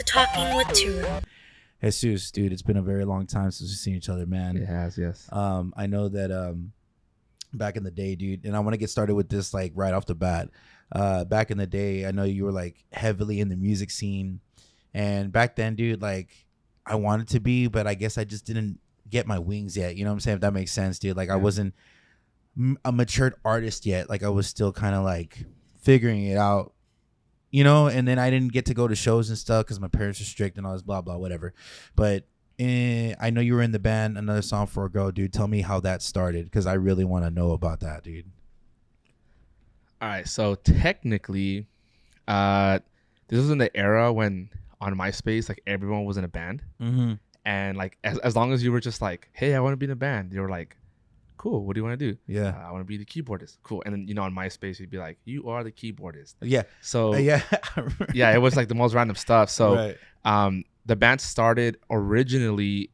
to Talking with Turo. Jesus, dude, it's been a very long time since we've seen each other, man. It has, yes. I know that back in the day, dude, and I want to get started with this like right off the bat. Back in the day, I know you were like heavily in the music scene, and back then, dude, like I wanted to be, but I guess I just didn't get my wings yet. You know what I'm saying? If that makes sense, dude. Like I wasn't a matured artist yet. Like I was still kind of like figuring it out. You know, and then I didn't get to go to shows and stuff because my parents were strict and all this blah, blah, whatever. But I know you were in the band, Another Song for a Girl, dude. Tell me how that started because I really want to know about that, dude. All right. So technically, this was in the era when on MySpace, like everyone was in a band. Mm-hmm. And like as long as you were just like, hey, I want to be in a band, you were like, cool, what do you want to do? Yeah. I want to be the keyboardist. Cool. And then, you know, on MySpace, you'd be like, you are the keyboardist. Yeah. So, yeah. yeah, it was like the most random stuff. So, right. The band started originally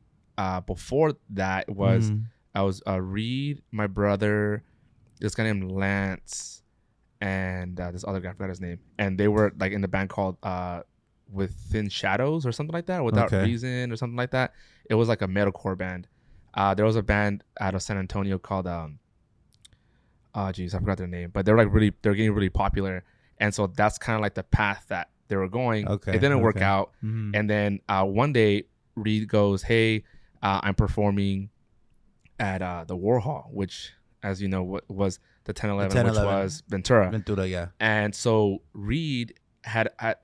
before that was, I was Reed, my brother, this guy named Lance, and this other guy, I forgot his name. And they were like in the band called Within Shadows or something like that, Without Reason or something like that. It was like a metalcore band. There was a band out of San Antonio called I forgot their name, but they're getting really popular, and so that's kind of like the path that they were going. Okay, it didn't work out, and then one day Reed goes, "Hey, I'm performing at the Warhol, which, as you know, was the 1011, which was Ventura, yeah." And so Reed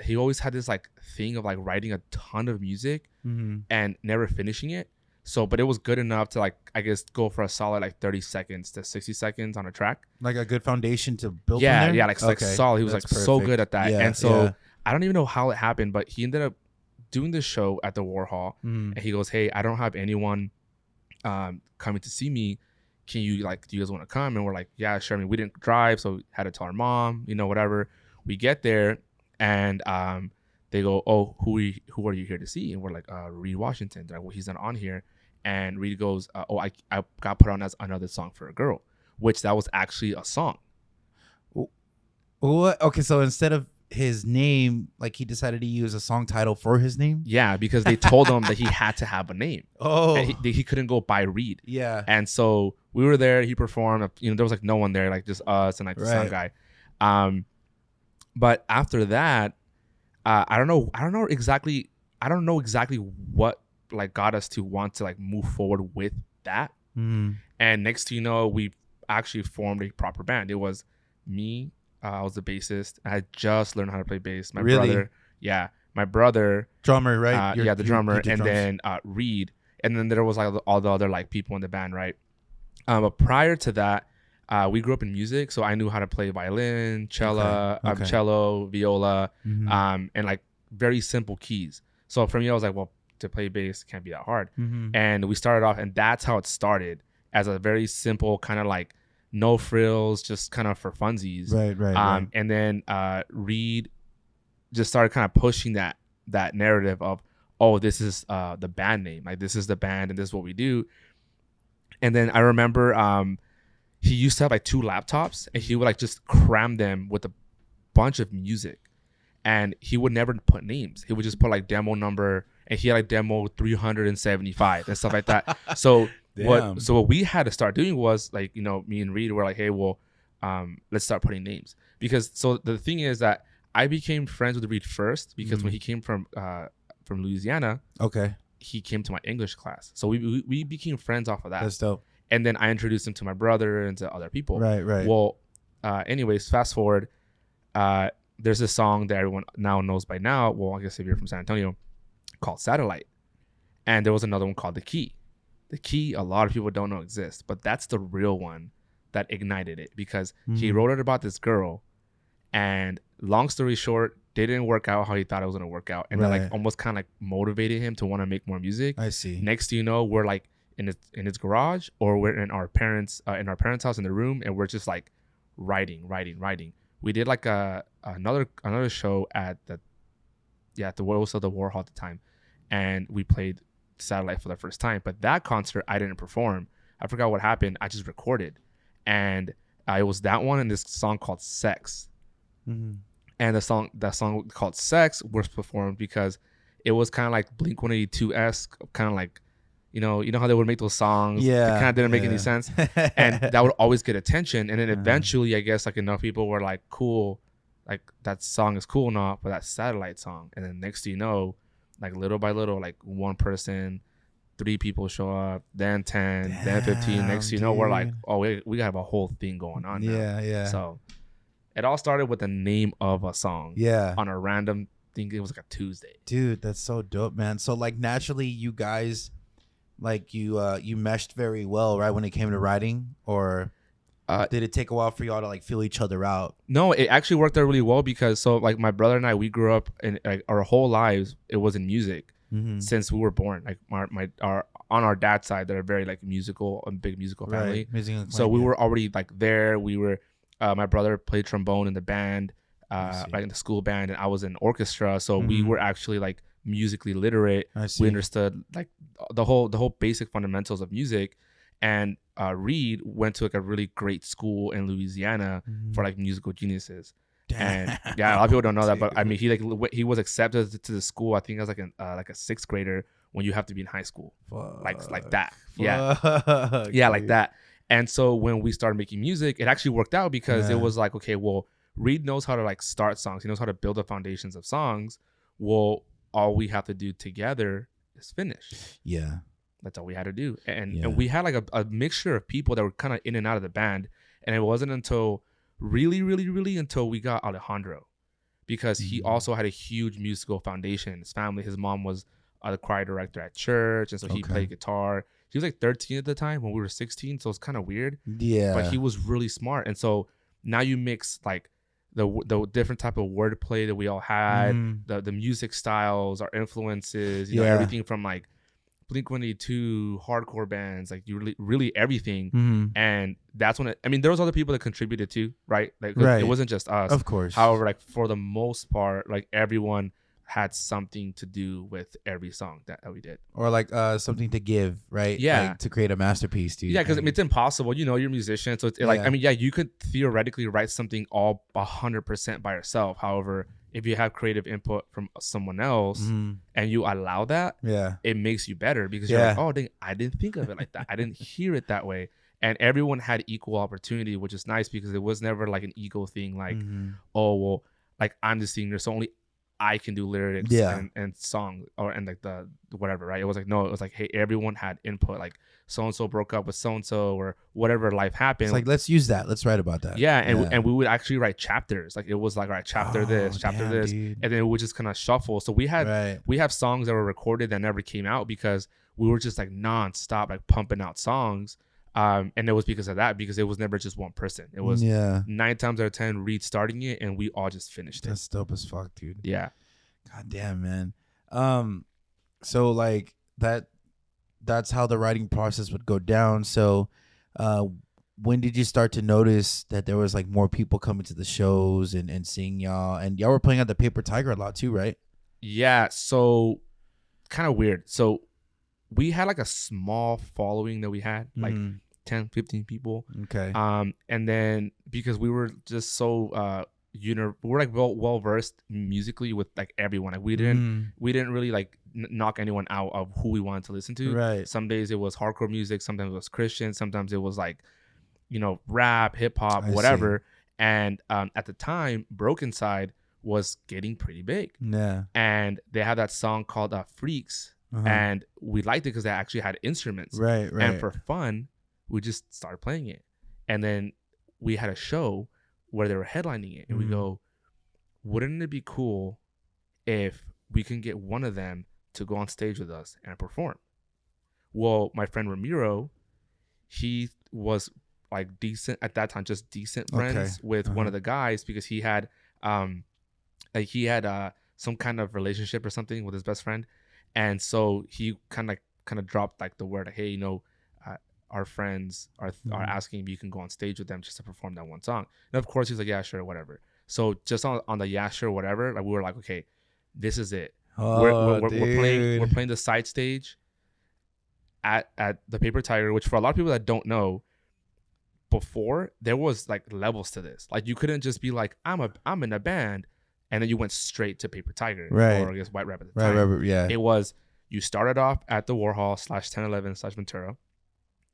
he always had this like thing of like writing a ton of music and never finishing it. So, but it was good enough to like, I guess, go for a solid like 30 seconds to 60 seconds on a track. Like a good foundation to build. Yeah, from there? yeah, like solid. He was like so good at that. Yeah, and so I don't even know how it happened, but he ended up doing this show at the Warhol, and he goes, "Hey, I don't have anyone coming to see me. Can you like, do you guys want to come?" And we're like, "Yeah, sure." I mean, we didn't drive, so we had to tell our mom, you know, whatever. We get there, and they go, "Oh, who are you here to see?" And we're like, "Reed Washington." They're like, "Well, he's not on here." And Reed goes, "Oh, I got put on as Another Song for a Girl," which that was actually a song. What? Okay, so instead of his name, like he decided to use a song title for his name? Yeah, because they told him that he had to have a name. Oh. And he couldn't go by Reed. Yeah. And so we were there. He performed. You know, there was like no one there, like just us and like the sound guy. But after that, I don't know exactly what like got us to want to like move forward with that. And next thing you know, we actually formed a proper band. It was me, I was the bassist. I had just learned how to play bass. My brother, drummer, right? The drummer, and drums. then Reed, and then there was like all the other like people in the band, right? But prior to that, we grew up in music, so I knew how to play violin, cello, viola, and like very simple keys. So for me, I was like, well, to play bass can't be that hard. And we started off, and that's how it started, as a very simple kind of like no frills, just kind of for funsies. Right. And then Reed just started kind of pushing that narrative of, oh, this is the band name, like this is the band and this is what we do. And then I remember he used to have like 2 laptops, and he would like just cram them with a bunch of music, and he would never put names. He would just put like demo number, and he had like demo 375 and stuff like that. So what we had to start doing was like, you know, me and Reed were like, hey, well, let's start putting names, because so the thing is that I became friends with Reed first because when he came from Louisiana, he came to my English class, so we became friends off of that. That's dope. And then I introduced him to my brother and to other people. Right. Well, anyways, fast forward. There's a song that everyone now knows by now. Well, I guess if you're from San Antonio, called Satellite. And there was another one called The Key. The Key, a lot of people don't know exists, but that's the real one that ignited it, because he wrote it about this girl, and long story short, didn't work out how he thought it was going to work out. And that like almost kind of like motivated him to want to make more music. I see. Next thing you know, we're like in his garage, or we're in our parents' house in the room, and we're just like writing. We did like another show at the Warhol at the time, and we played Satellite for the first time. But that concert I didn't perform. I forgot what happened. I just recorded, and it was that one and this song called Sex. And that song called Sex was performed because it was kind of like Blink-182 esque, kind of like, you know how they would make those songs. Yeah, It kind of didn't make any sense, and that would always get attention. And then eventually, I guess like enough people were like, cool, like that song is cool now, but that Satellite song. And then next thing you know, like little by little, like one person, 3 people show up, then 10, then 15. Next thing you know, we're like, oh, we have a whole thing going on now. Yeah. So it all started with the name of a song. Yeah. On a random thing. It was like a Tuesday. Dude, that's so dope, man. So like naturally you guys like you meshed very well, right, when it came to writing, or did it take a while for y'all to like feel each other out? No, it actually worked out really well because so like my brother and I, we grew up in like our whole lives it was in music since we were born. Like our on our dad's side, they're very like musical, a big musical family. Right. So we were already like there. We were my brother played trombone in the band, like in the school band, and I was in orchestra. So we were actually like musically literate. We understood like the whole basic fundamentals of music. And Reed went to like a really great school in Louisiana for like musical geniuses. And yeah, a lot of people don't know that, but I mean, he was accepted to the school. I think as like a 6th grader when you have to be in high school, like that. Yeah, like that. And so when we started making music, it actually worked out because it was like, okay, well, Reed knows how to like start songs. He knows how to build the foundations of songs. Well, all we have to do together is finish. Yeah. That's all we had to do. And we had like a mixture of people that were kind of in and out of the band. And it wasn't until really until we got Alejandro, because he also had a huge musical foundation in his family. His mom was the choir director at church. And so he played guitar. He was like 13 at the time when we were 16. So it's kind of weird. Yeah. But he was really smart. And so now you mix like the different type of wordplay that we all had, the music styles, our influences, you know, everything from like Blink-182, hardcore bands, like you really everything. And that's when I mean, there was other people that contributed too, right? Like it wasn't just us, of course. However, like for the most part, like everyone had something to do with every song that we did, or like something to give, right? Yeah, like, to create a masterpiece, dude. Yeah, because I mean, it's impossible. You know, you're a musician, so it's like, I mean, yeah, you could theoretically write something all 100% by yourself. However, if you have creative input from someone else and you allow that, it makes you better, because you're like, oh, dang, I didn't think of it like that. I didn't hear it that way. And everyone had equal opportunity, which is nice, because it was never like an ego thing, like, oh, well, like I'm the singer, so only I can do lyrics and song and like the whatever, right? It was like, no, it was like, hey, everyone had input. Like so-and-so broke up with so-and-so or whatever life happened. It's like, let's use that. Let's write about that. Yeah. And we would actually write chapters. Like it was like, all right, chapter this, dude. And then it would just kind of shuffle. So we have songs that were recorded that never came out because we were just like nonstop, like pumping out songs. And it was because of that, because it was never just one person. It was 9 times out of 10 Reed starting it, and we all just finished it. That's dope as fuck, dude. Yeah. God damn, man. So like that's how the writing process would go down. So when did you start to notice that there was like more people coming to the shows and seeing y'all? And y'all were playing at the Paper Tiger a lot too, right? Yeah. So kind of weird. So we had like a small following that we had, like 10, 15 people. Okay. And then because we were just so we're like well versed musically with like everyone. Like we didn't really like knock anyone out of who we wanted to listen to. Right. Some days it was hardcore music, sometimes it was Christian, sometimes it was like, you know, rap, hip hop, whatever. And at the time, Broken Side was getting pretty big. Yeah. And they had that song called Freaks. And we liked it because they actually had instruments. Right. And for fun, we just started playing it. And then we had a show where they were headlining it. And we go, wouldn't it be cool if we can get one of them to go on stage with us and perform? Well, my friend Ramiro, he was like decent at that time, just decent friends with one of the guys, because he had some kind of relationship or something with his best friend. And so he kind of dropped like the word, like, hey, you know, our friends are asking if you can go on stage with them just to perform that one song. And of course he's like, yeah, sure, whatever. So just on the yeah, sure, whatever, like we were like, okay, this is it. We're playing the side stage at the Paper Tiger, which for a lot of people that don't know, before there was like levels to this. Like you couldn't just be like, I'm in a band and then you went straight to Paper Tiger, Right. or I guess White Rabbit at the Right, time. right, yeah. It was, you started off at the Warhol / 1011 / Ventura.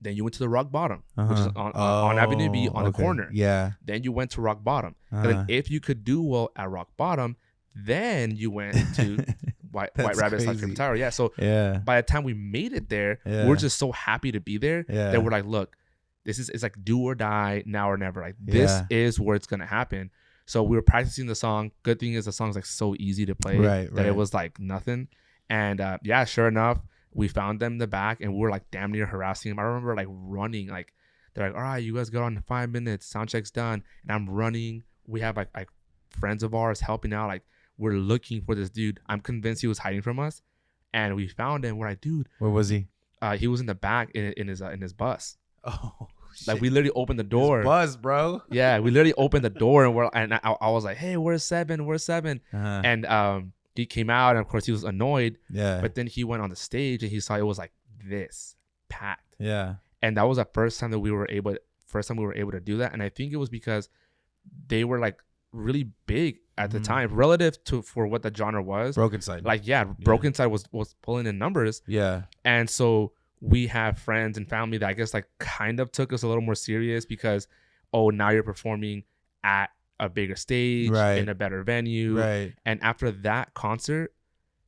Then you went to the Rock Bottom, which is on Avenue B on the corner. Yeah. Then you went to Rock Bottom. And then if you could do well at Rock Bottom, then you went to White Rabbit / Paper Tiger. Yeah. So by the time we made it there, we're just so happy to be there that we're like, look, it's like do or die, now or never. Like this is where it's gonna happen. So we were practicing the song. Good thing is the song's like so easy to play that it was like nothing. And sure enough, we found them in the back, and we were like damn near harassing them. I remember like running, like they're like, all right, you guys go on in 5 minutes, sound check's done, and I'm running. We have like friends of ours helping out. Like we're looking for this dude. I'm convinced he was hiding from us, and we found him. We're like, dude, where was he? He was in the back in his bus. Oh, shit. Like we literally opened the door. His bus, bro. Yeah, we literally opened the door, and I was like, hey, where's Seven? Where's Seven? And he came out, and of course he was annoyed. Yeah. But then he went on the stage, and he saw it was like this packed. Yeah. And that was the first time we were able to do that. And I think it was because they were like really big at the time relative to for what the genre was. Broken Side. Like Broken Side was pulling in numbers. Yeah. And so we have friends and family that I guess like kind of took us a little more serious because, oh, now you're performing at a bigger stage in a better venue. Right. And after that concert,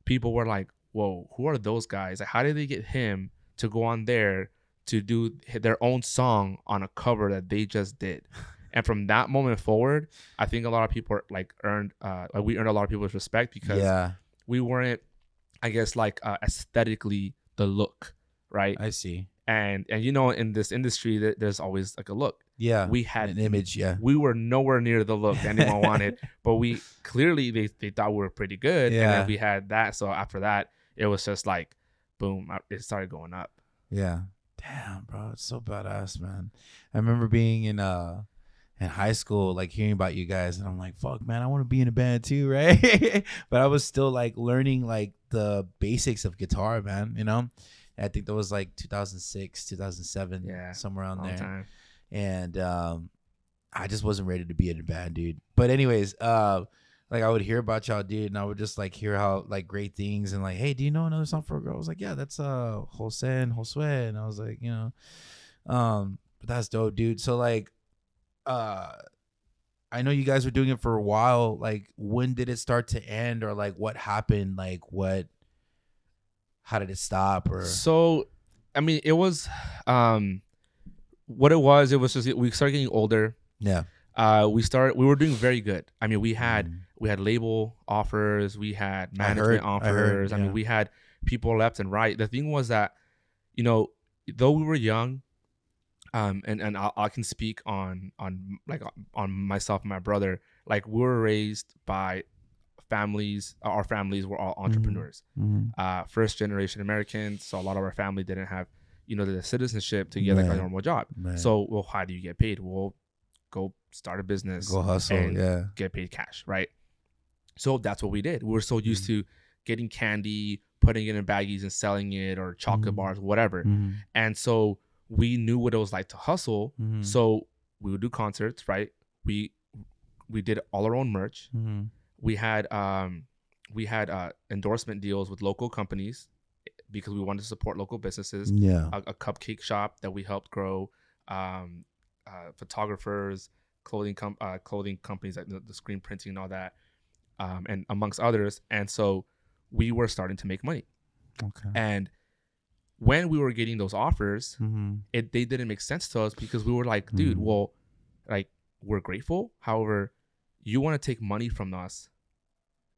people were like, whoa, who are those guys? Like, how did they get him to go on there to do their own song on a cover that they just did? And from that moment forward, I think a lot of people like we earned a lot of people's respect because we weren't, I guess, like aesthetically the look, right? I see. And you know, in this industry, there's always like a look. Yeah. We had an image. Yeah. We were nowhere near the look anyone wanted, but we clearly they thought we were pretty good. Yeah. And then we had that. So after that, it was just like, boom, it started going up. Yeah. Damn, bro, it's so badass, man. I remember being in high school, like hearing about you guys, and I'm like, fuck, man, I want to be in a band too, right? But I was still like learning like the basics of guitar, man. You know, and I think that was like 2006, 2007, somewhere around there. Time. And I just wasn't ready to be in a band, dude. But anyways, like I would hear about y'all, dude, and I would just like hear how like great things and like, hey, do you know another song for a girl? I was like, yeah, that's Jose and Josue. And I was like, you know, but that's dope, dude. So like, I know you guys were doing it for a while. Like, when did it start to end, or like what happened? Like, how did it stop? Or so, I mean, it was, what it was just we started getting older. Yeah. We were doing very good. I mean, we had label offers, we had management offers. I mean, we had people left and right. The thing was that, you know, though we were young, and I can speak on myself and my brother. Like, we were raised by families. Our families were all entrepreneurs, first generation Americans. So a lot of our family didn't have, you know, the citizenship to get like a normal job. Right. So, well, how do you get paid? Well, go start a business, go hustle, and get paid cash, right? So that's what we did. We were so used to getting candy, putting it in baggies and selling it, or chocolate bars, whatever. And so we knew what it was like to hustle. So we would do concerts, right? We did all our own merch. We had endorsement deals with local companies because we wanted to support local businesses. A cupcake shop that we helped grow. Photographers, clothing companies like the screen printing and all that, and amongst others. And so we were starting to make money. Okay. And when we were getting those offers, they didn't make sense to us because we were like, dude, well, like, we're grateful. However, you want to take money from us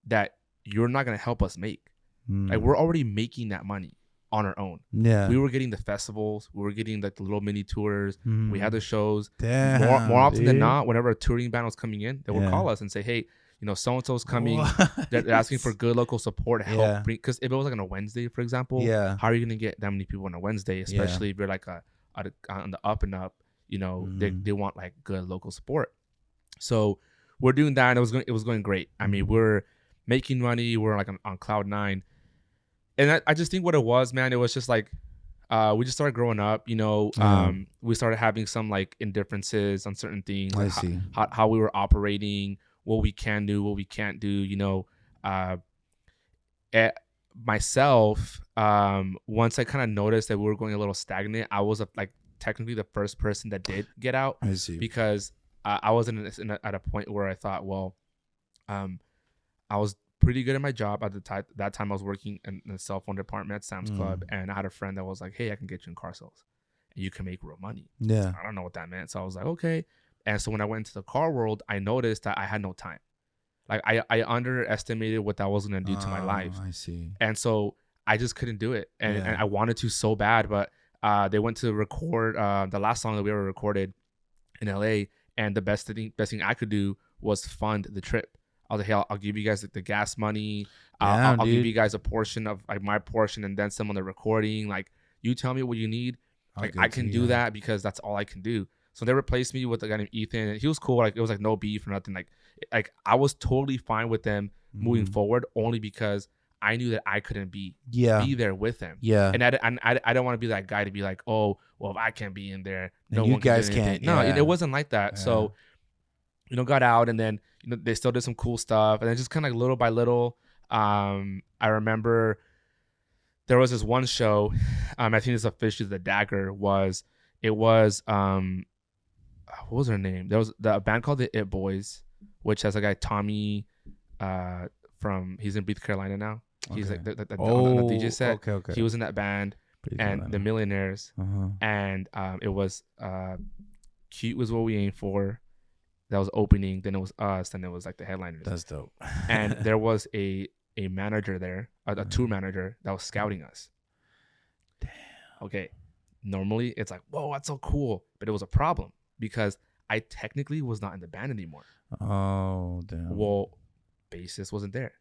that you're not going to help us make. Like, we're already making that money on our own. Yeah. We were getting the festivals. We were getting like the little mini tours. We had the shows. Damn, more often than not, whenever a touring band was coming in, they would call us and say, hey, you know, so-and-so's coming. They're asking for good local support to help bring, because if it was like on a Wednesday, for example, how are you going to get that many people on a Wednesday, especially if you're like on the up and up, you know, they want like good local support. So we're doing that, and it was going great. I mean, we're making money. We're like on cloud nine. And I just think what it was, man, it was just like, we just started growing up, you know, we started having some like indifferences on certain things, like how we were operating. what we can do, what we can't do. Eh, myself, once I kind of noticed that we were going a little stagnant, I was like technically the first person that did get out, I see. because I was at a point where I thought, well, I was pretty good at my job at the time. That time I was working in the cell phone department at Sam's Club, and I had a friend that was like, "Hey, I can get you in car sales, and you can make real money." Yeah. I don't know what that meant, so I was like, "Okay." And so when I went into the car world, I noticed that I had no time. Like I underestimated what that was gonna do to my life, I see. and so I just couldn't do it, and Yeah. I wanted to so bad, but they went to record the last song that we ever recorded in LA, and the best thing I could do was fund the trip. I was like, hey, I'll give you guys like the gas money. Damn, I'll give dude. you guys a portion of like my portion, and then some on the recording. Like, you tell me what you need. I'll Like, give I it to can you, do yeah. that because that's all I can do. So they replaced me with a guy named Ethan, and he was cool. Like, it was like no beef or nothing. Like I was totally fine with them moving Mhm. forward, only because I knew that I couldn't be Yeah. there with them. Yeah. And I don't want to be that guy to be like, oh, well, if I can't be in there, Then no you one can do guys anything. can't, No, yeah. it wasn't like that. Yeah. So, got out, and then they still did some cool stuff, and then just kind of like little by little. I remember there was this one show. I think it's officially the Dagger was. It was what was her name? There was a band called the It Boys, which has a guy Tommy, he's in Beach Carolina now. He's Okay. like on the DJ Oh, set. okay. He was in that band, Pretty and cool, the Millionaires, uh-huh. and it was Cute was what we aimed for. That was opening. Then it was us. Then it was like the headliners. That's dope. And there was a manager there, a tour manager that was scouting us. Damn. Okay. Normally it's like, whoa, that's so cool. But it was a problem because I technically was not in the band anymore. Oh, damn. Well, bassist wasn't there.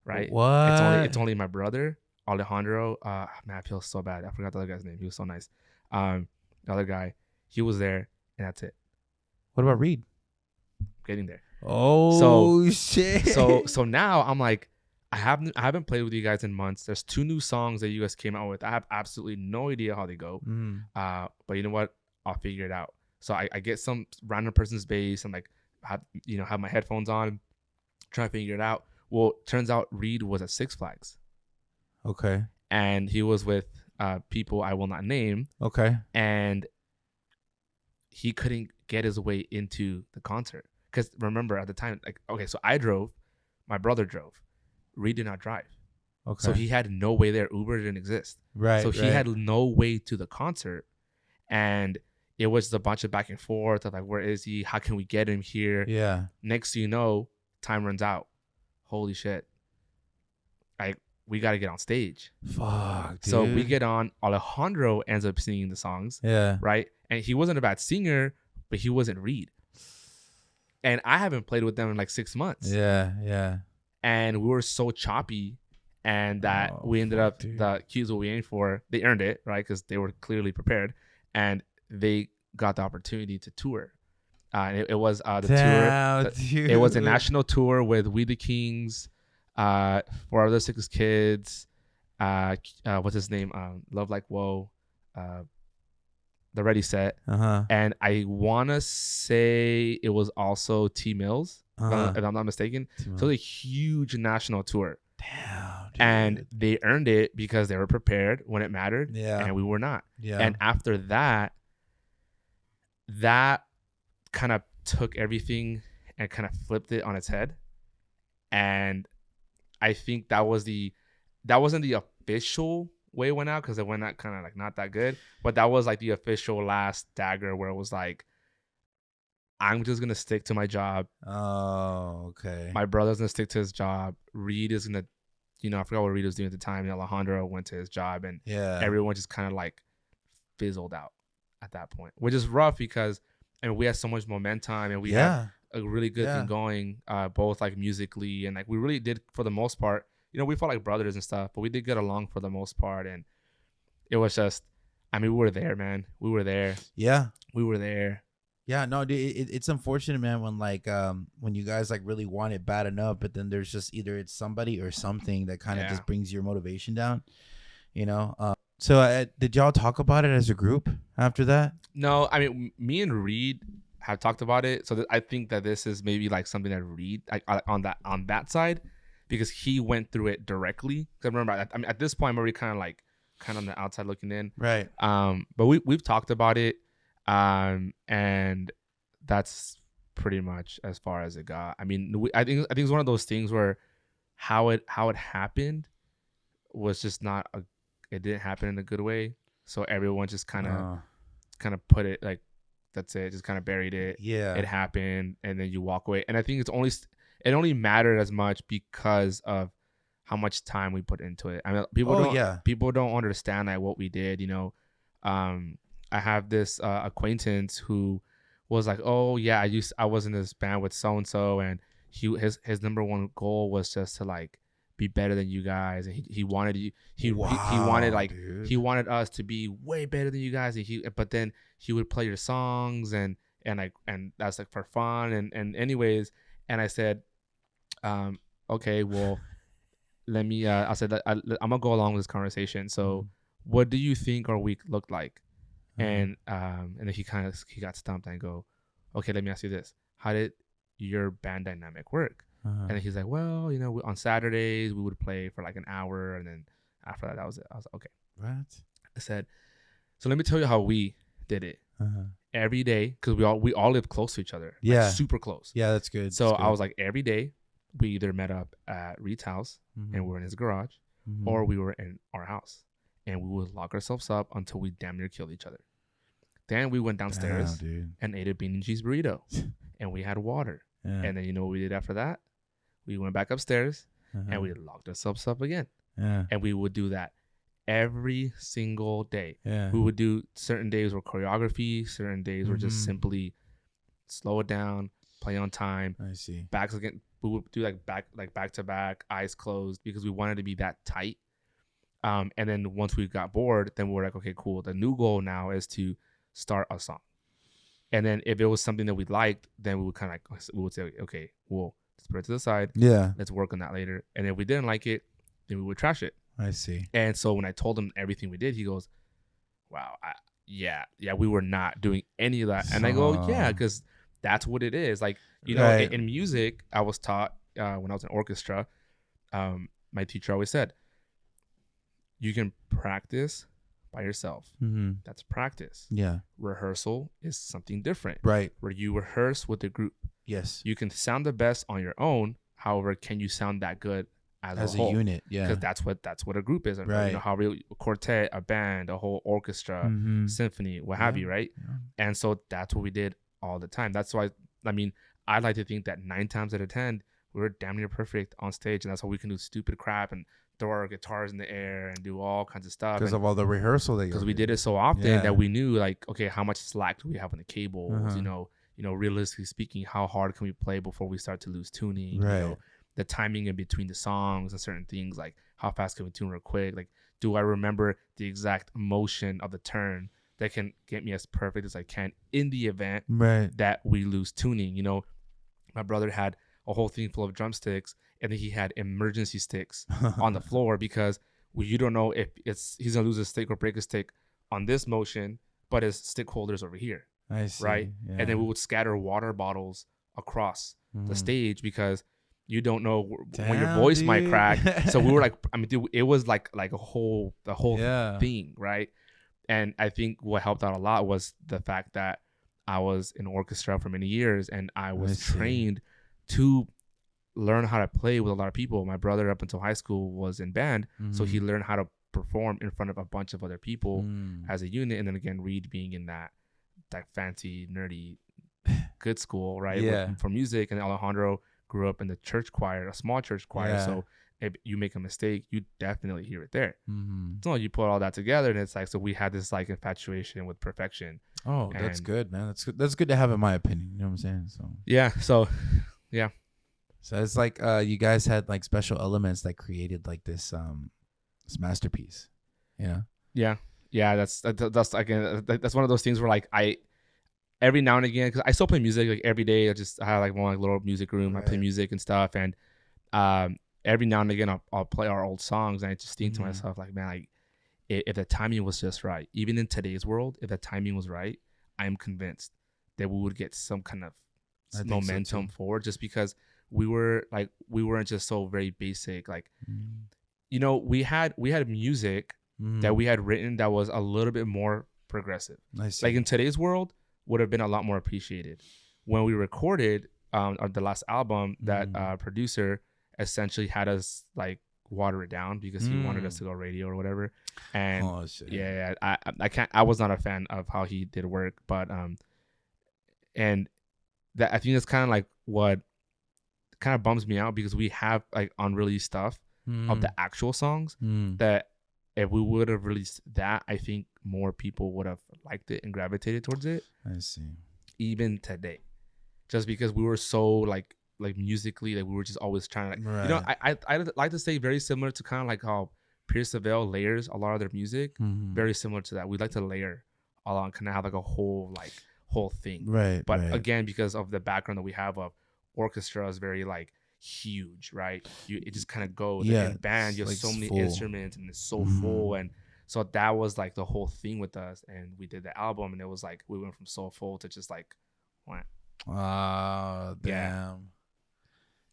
Right? What? It's only my brother, Alejandro. Man, I feel so bad. I forgot the other guy's name. He was so nice. The other guy, he was there, and that's it. What about Reed? Getting there. Oh, shit. So now I'm like, I haven't played with you guys in months. There's 2 new songs that you guys came out with. I have absolutely no idea how they go. But you know what? I'll figure it out. So I get some random person's bass and like have my headphones on, try to figure it out. Well, turns out Reed was at Six Flags. Okay. And he was with people I will not name. Okay. And he couldn't get his way into the concert. Because remember, at the time, like, okay, so I drove, my brother drove. Reed did not drive. Okay. So he had no way there. Uber didn't exist. Right. So he had no way to the concert. And it was just a bunch of back and forth of like, where is he? How can we get him here? Yeah. Next thing you know, time runs out. Holy shit. We got to get on stage. Fuck, dude. So we get on. Alejandro ends up singing the songs. Yeah. Right? And he wasn't a bad singer, but he wasn't Reed. And I haven't played with them in like 6 months. Yeah. Yeah. And we were so choppy, and that we ended up, dude. the cues what we aimed for, they earned it, right? Because they were clearly prepared, and they got the opportunity to tour. And it was the Damn, tour. Dude. It was a national tour with We the Kings, 4 Other Six Kids, what's his name? Love Like Whoa, The Ready Set. Uh-huh. And I want to say it was also T Mills, Uh-huh. if I'm not mistaken. So it was a huge national tour. Damn, dude. And they earned it because they were prepared when it mattered. Yeah. And we were not. Yeah. And after that kind of took everything and kind of flipped it on its head. And I think that wasn't the official way it went out, because it went out kind of like not that good. But that was like the official last Dagger, where it was like, I'm just gonna stick to my job. Oh, okay. My brother's gonna stick to his job. Reed is gonna, I forgot what Reed was doing at the time. And Alejandro went to his job, and everyone just kind of like fizzled out at that point, which is rough because we had so much momentum, and we had a really good thing going, both like musically, and like we really did, for the most part. We felt like brothers and stuff, but we did get along for the most part. And it was just, we were there, man. We were there. Yeah. We were there. Yeah, no, dude, it's unfortunate, man, when like when you guys like really want it bad enough, but then there's just either it's somebody or something that kind of just brings your motivation down, So did y'all talk about it as a group after that? No, me and Reed have talked about it. So I think that this is maybe like something that Reed like on that side, because he went through it directly. Because remember, I mean, at this point, I'm already kind of on the outside looking in. Right. But we've talked about it, and that's pretty much as far as it got. I mean, I think it's one of those things where how it happened was just not it didn't happen in a good way. So everyone just kind of put it like, that's it, just kind of buried it. Yeah. It happened, and then you walk away. And I think it only mattered as much because of how much time we put into it. I mean, people don't understand like what we did. You know, I have this acquaintance who was like, oh yeah, I was in this band with so and so, and his number one goal was just to like be better than you guys, and he wanted you he wanted like dude. He wanted us to be way better than you guys, and but then he would play your songs and that's like for fun and anyways. And I said, okay, well, let me I said I'm gonna go along with this conversation. So what do you think our week looked like? And then he got stumped and go, okay, let me ask you this: how did your band dynamic work? And then he's like, well, you know, on Saturdays we would play for like an hour, and then after that was it. I was like, okay. What? I said, so let me tell you how we did it. Every day, because we all live close to each other. Yeah. Like super close. Yeah, that's good. So I was like, every day we either met up at Reed's house and we're in his garage, or we were in our house, and we would lock ourselves up until we damn near killed each other. Then we went downstairs and ate a bean and cheese burrito, and we had water. And then you know what we did after that? We went back upstairs and we locked ourselves up again. And we would do that every single day. We would do certain days were choreography, certain days were just simply slow it down, play on time. I see. Backs again. We would do back to back, eyes closed, because we wanted to be that tight. And then once we got bored, then we were like, okay, cool. The new goal now is to start a song. And then if it was something that we liked, then we would kind of like, we would say, okay, well, let's put it to the side. Yeah. Let's work on that later. And if we didn't like it, then we would trash it. I see. And so when I told him everything we did, he goes, wow, yeah, we were not doing any of that. And I go, yeah, because that's what it is. Like, you know, in music, I was taught when I was in orchestra, my teacher always said, you can practice by yourself. That's practice. Yeah. Rehearsal is something different. Right. Where you rehearse with a group. Yes. You can sound the best on your own. However, can you sound that good as a whole? Unit? Yeah. Because that's what a group is. Right. You know, how a quartet, a band, a whole orchestra, symphony, what have you, right? Yeah. And so that's what we did all the time. That's why, I mean, I like to think that 9 times out of 10, we were damn near perfect on stage, and that's how we can do stupid crap and throw our guitars in the air and do all kinds of stuff because of all the rehearsal because we did it so often that we knew, like, okay, how much slack do we have on the cables? You know, realistically speaking, how hard can we play before we start to lose tuning? Right. You know, the timing in between the songs and certain things, like how fast can we tune real quick? Like, do I remember the exact motion of the turn that can get me as perfect as I can in the event that we lose tuning? You know, my brother had a whole thing full of drumsticks, and then he had emergency sticks on the floor because you don't know if he's gonna lose a stick or break a stick on this motion, but his stick holder's over here. I see. Right. Yeah. And then we would scatter water bottles across the stage because you don't know when your voice might crack. So we were like, I mean, dude, it was like the whole thing, right? And I think what helped out a lot was the fact that I was in orchestra for many years, and I was trained to learn how to play with a lot of people. My brother, up until high school, was in band, so he learned how to perform in front of a bunch of other people as a unit. And then again, Reed being in that fancy, nerdy, good school, right? For music, and Alejandro grew up in the church choir, a small church choir. So if you make a mistake, you definitely hear it there. So you put all that together, and it's like, so we had this like infatuation with perfection. Oh, that's good, man. That's good. That's good to have, in my opinion. You know what I'm saying? So yeah. So it's like you guys had like special elements that created like this masterpiece. Yeah. That's again, that's one of those things where like I every now and again, because I still play music like every day. I have like one like little music room. I play music and stuff, and every now and again I'll play our old songs, and I just think to myself like, man, like if the timing was just right, even in today's world, if the timing was right, I'm convinced that we would get some kind of I think so, momentum too. forward, just because we weren't just so very basic. Like, you know, we had music that we had written that was a little bit more progressive. I see. Like in today's world, would have been a lot more appreciated. When we recorded the last album, that producer essentially had us like water it down because he wanted us to go radio or whatever. And Oh, shit. yeah, I can't. I was not a fan of how he did work, but and that, I think that's kind of like what kind of bums me out, because we have like unreleased stuff of the actual songs that if we would have released that, I think more people would have liked it and gravitated towards it. I see. Even today, just because we were so like musically, like we were just always trying to, like, Right. you know, I like to say very similar to kind of like how Pierce the Veil layers a lot of their music. Very similar to that. We like to layer along, kind of have like a whole thing. Right. But right. again, because of the background that we have of orchestra is very like huge, right? It just kind of goes. Yeah, And band, you have like so many full. instruments and it's so full, and so that was like the whole thing with us. And we did the album, and it was like we went from so full to just like, what? Oh, Yeah.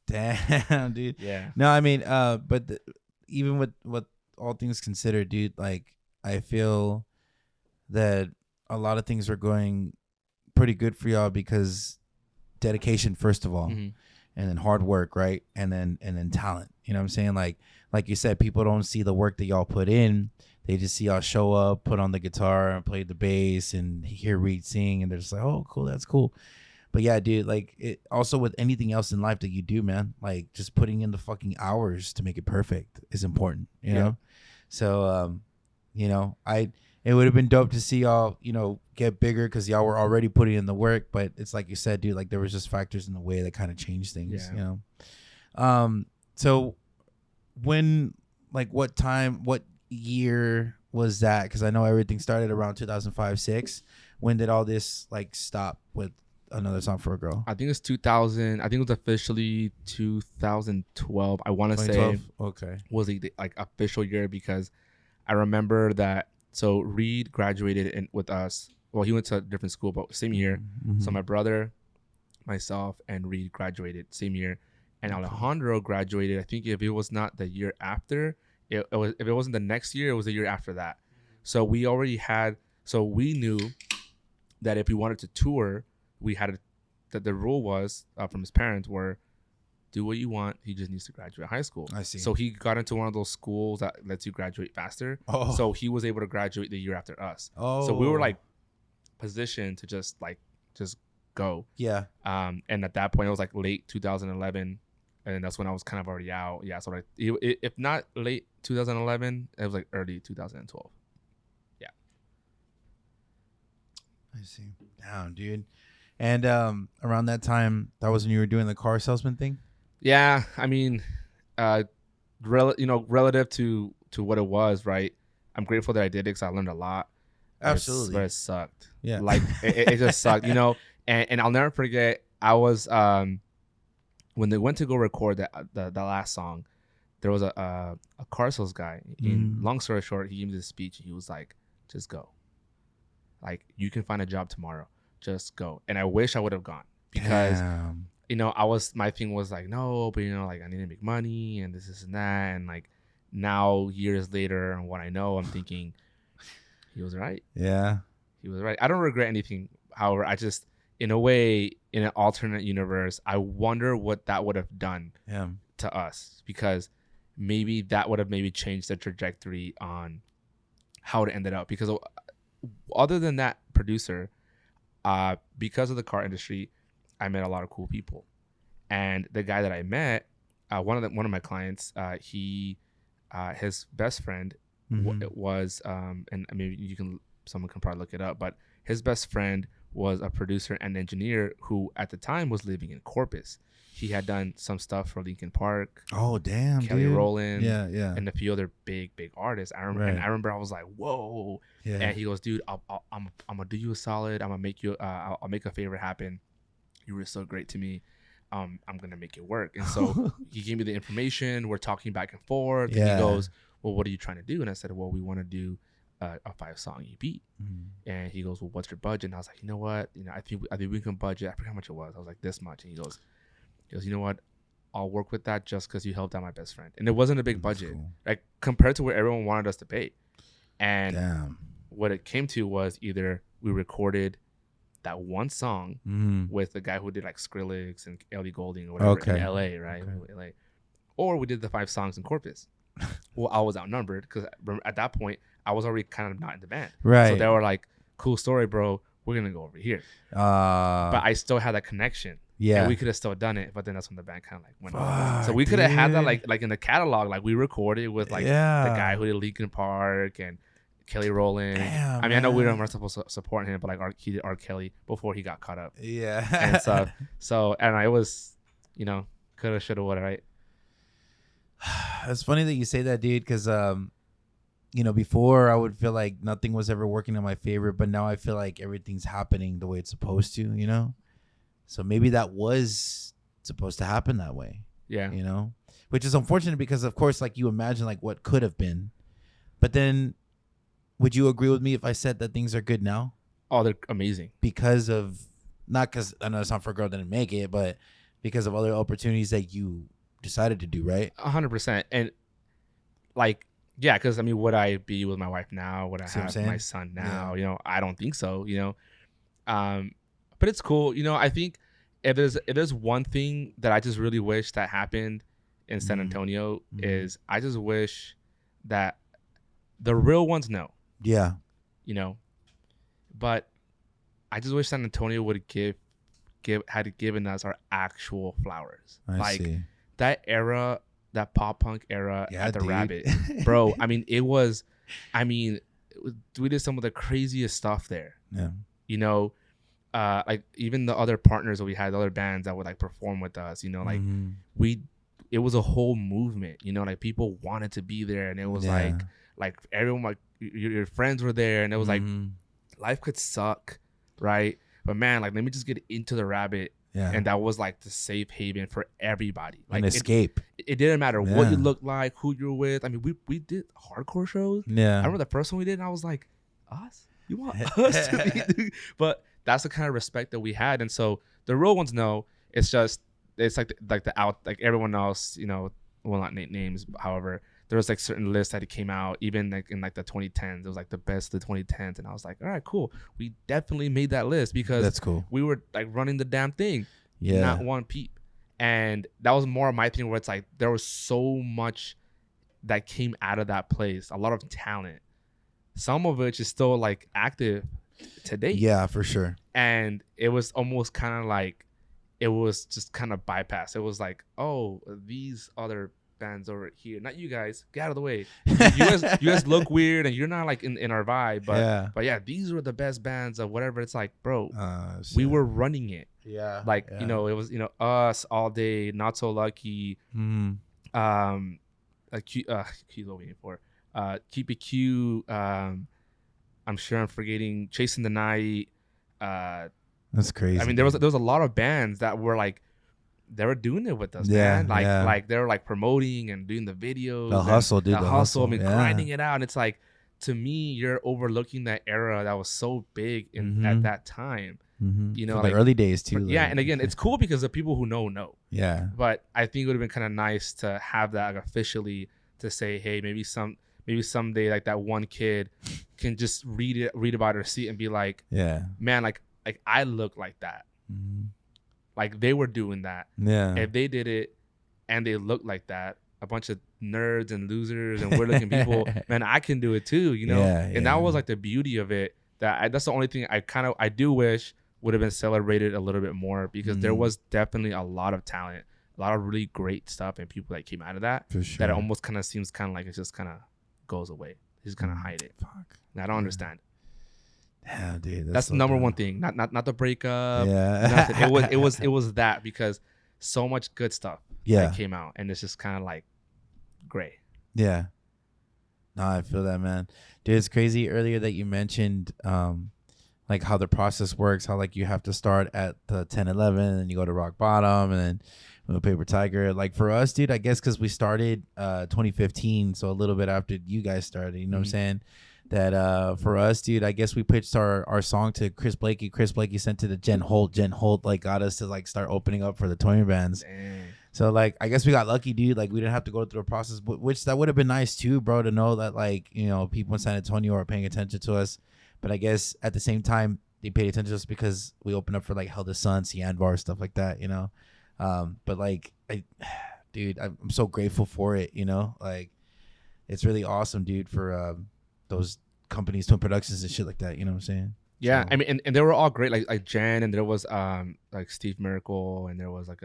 damn, dude. Yeah. No, I mean, but even with all things considered, dude, like I feel that a lot of things were going pretty good for y'all because dedication, first of all, Mhm. and then hard work, right, and then talent. You know what I'm saying? Like you said, people don't see the work that y'all put in. They just see y'all show up, put on the guitar, and play the bass, and hear Reed sing, and they're just like, "Oh, cool, that's cool." But yeah, dude, like it also with anything else in life that you do, man, like just putting in the fucking hours to make it perfect is important, you Yeah. know? So, you know, it would have been dope to see y'all, you know, get bigger because y'all were already putting in the work. But it's like you said, dude, like there was just factors in the way that kind of changed things, Yeah. you know? So when, like what year was that? Because I know everything started around 2005, 6. When did all this like stop with Another Song for a Girl? I think it's 2000. I think it was officially 2012. I want to say 2012? Okay. was the like official year, because I remember that. So Reed graduated with us. Well, he went to a different school, but same year. So my brother, myself, and Reed graduated same year, and Alejandro graduated. I think if it was not the year after, it was, if it wasn't the next year, it was the year after that. So we already had. So we knew that if we wanted to tour, we had that the rule was from his parents were, do what you want. He just needs to graduate high school. I see. So he got into one of those schools that lets you graduate faster. Oh. So he was able to graduate the year after us. Oh. So we were like positioned to just go. Yeah. And at that point it was like late 2011, and that's when I was kind of already out. Yeah. So if not late 2011, it was like early 2012. Yeah. I see. Down, dude. And around that time, that was when you were doing the car salesman thing? Yeah, I mean, relative to what it was, right? I'm grateful that I did it because I learned a lot. Absolutely. But it sucked. Yeah. Like it just sucked, you know. And I'll never forget. I was when they went to go record the last song, there was a car sales guy. Long story short, he gave me this speech. He was like, "Just go. Like you can find a job tomorrow. Just go." And I wish I would have gone, because Damn. you know, my thing was like, no, but you know, like I need to make money and this and that. And like now years later and what I know, I'm thinking he was right. Yeah. He was right. I don't regret anything. However, I just, in a way, in an alternate universe, I wonder what that would have done to us, because maybe that would have maybe changed the trajectory on how it ended up. Because other than that producer, because of the car industry, I met a lot of cool people. And the guy that I met, one of my clients, his best friend was, and maybe someone can probably look it up, but his best friend was a producer and engineer who at the time was living in Corpus. He had done some stuff for Linkin Park. Oh, damn, Kelly dude. Rowland. Yeah, yeah. And a few other big artists. I remember I was like, whoa. Yeah. And he goes, dude, I'm gonna do you a solid. I'm gonna make you. I'll make a favor happen. You were so great to me. I'm gonna make it work. And so he gave me the information. We're talking back and forth. Yeah. And he goes, well, what are you trying to do? And I said, well, we want to do a 5-song EP. Mhm. And he goes, well, what's your budget? And I was like, you know what? I think we can budget. I forget how much it was. I was like, this much. And he goes, you know what? I'll work with that just because you helped out my best friend. And it wasn't a big That's budget, cool. like compared to what everyone wanted us to pay. And Damn. what it came to was either we recorded that one song Mhm. with the guy who did like Skrillex and Ellie Goulding or whatever in LA, right? Okay. LA. Or we did the 5 songs in Corpus. Well, I was outnumbered because at that point I was already kind of not in the band. Right. So they were like, cool story, bro. We're going to go over here. But I still had that connection. Yeah. And we could have still done it, but then that's when the band kind of like went off. Fuck, So we could have had that dude. like in the catalog, like we recorded with like the guy who did Linkin Park and Kelly Rowland. Damn, I mean, I know we man. weren't supposed to support him, but like he did R. Kelly before he got caught up Yeah. and stuff. So and I was, coulda, shoulda, woulda, right? It's funny that you say that, dude, because before I would feel like nothing was ever working in my favor, but now I feel like everything's happening the way it's supposed to. So maybe that was supposed to happen that way. Yeah. Which is unfortunate because, of course, like you imagine like what could have been, but then would you agree with me if I said that things are good now Oh, they're amazing. because of not because I know Sound for a Girl didn't make it, but because of other opportunities that you decided to do, right? 100%. And like, yeah, because I mean, would I be with my wife now? Would I See what I'm have saying? my son now? I don't think so. But it's cool. I think if there's one thing that I just really wish that happened in San Mhm. Antonio Mhm. is I just wish that the real ones know, Yeah. but I just wish San Antonio would had given us our actual flowers. I see. That era, that pop punk era at the dude. Rabbit, bro. I mean, we did some of the craziest stuff there. Yeah. Like even the other partners that we had, the other bands that would like perform with us, Mhm. it was a whole movement, like people wanted to be there, and it was Yeah. like everyone, like your friends were there, and it was like Mhm. life could suck, right? But man, like let me just get into the Rabbit. Yeah. And that was like the safe haven for everybody. Like An escape. it didn't matter what Yeah. you looked like, who you were with. I mean, we did hardcore shows. I Yeah. remember the first one we did, and I was like, us? You want us to be? But that's the kind of respect that we had. And so the real ones know. It's like the out, like everyone else, will not name names. However, there was like certain lists that it came out, even like in like the 2010s. It was like the best of the 2010s, and I was like, all right, cool. We definitely made that list because That's cool. we were like running the damn thing. Yeah. Not one peep. And that was more of my thing where it's like there was so much that came out of that place, a lot of talent, some of which is still like active today. Yeah, for sure. And it was almost kind of like it was just kind of bypassed. It was like, oh, these other bands over here, not you guys, get out of the way. You guys look weird and you're not like in our vibe, but yeah, these were the best bands of whatever. It's like, bro, we were running it. Yeah. Like, yeah. it was, us all day, Not So Lucky, Mhm. Q's what we waiting for. Keep It Q, I'm sure I'm forgetting Chasing the Night. That's crazy. I mean, there was a lot of bands that were like, they were doing it with us, Yeah, man. Like, yeah. like they were like promoting and doing the videos. The and hustle, dude. The hustle. I mean, yeah. grinding it out. And it's like, to me, you're overlooking that era that was so big Mhm. at that time. Mhm. You know, For like the early days too. Yeah, like- and again, it's cool because the people who know. Yeah. But I think it would have been kind of nice to have that like, officially to say, hey, maybe someday like that one kid can just read about it or see it and be like, Yeah. man, like I look like that. Mhm. Like they were doing that. Yeah. If they did it and they looked like that, a bunch of nerds and losers and weird looking people, man, I can do it too, Yeah, and that was like the beauty of it. That's the only thing I do wish would have been celebrated a little bit more because there was definitely a lot of talent, a lot of really great stuff and people that came out of that. For sure. That it almost kind of seems kind of like it just kind of goes away. They just kind of hide it. Fuck. And I don't understand. Yeah, dude. That's so number dumb. one thing. Not the breakup. Yeah. Nothing. It was that because so much good stuff that came out and it's just kind of like gray. Yeah. No, I feel that, man. Dude, it's crazy earlier that you mentioned like how the process works, how like you have to start at the 10-11 and then you go to rock bottom and then with Paper Tiger. Like for us, dude, I guess because we started 2015, so a little bit after you guys started, you know what I'm saying? that for us, dude, I guess we pitched our song to Chris Blakey. Chris Blakey sent it to Jen Holt. Jen Holt like got us to like start opening up for the touring bands. Dang. So like I guess we got lucky, dude. Like we didn't have to go through a process, which that would have been nice too, bro, to know that like, you know, people in San Antonio are paying attention to us. But I guess at the same time they paid attention to us because we opened up for like Hell the Sun, Cianvar, stuff like that, you know. But like dude, I'm so grateful for it, you know. Like it's really awesome, dude, for those companies, Twin Productions and shit like that, you know what I'm saying? Yeah, So- I mean, and they were all great, like Jen, and there was like Steve Miracle, and there was like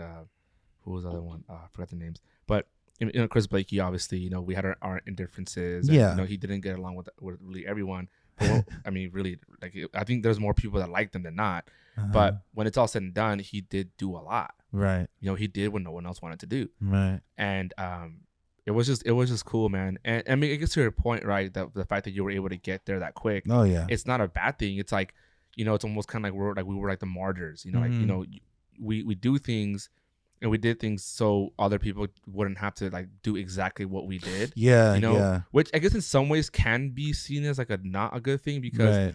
who was the other one? I forgot the names, but you know, Chris Blakey, obviously, you know, we had our indifferences. And, Yeah. you know, he didn't get along with really everyone. But, I mean, really, like I think there's more people that liked him than not. Uh-huh. But when it's all said and done, he did do a lot. right, You know, he did what no one else wanted to do, right, and it was just cool, man. And I mean, it gets to your point, right? That the fact that you were able to get there that quick, oh yeah, it's not a bad thing. It's like, you know, it's almost kind of like we were like the martyrs, you know, like, you Mhm. know, we do things and we did things so other people wouldn't have to like do exactly what we did, yeah, you know, yeah, which I guess in some ways can be seen as like a not a good thing because right,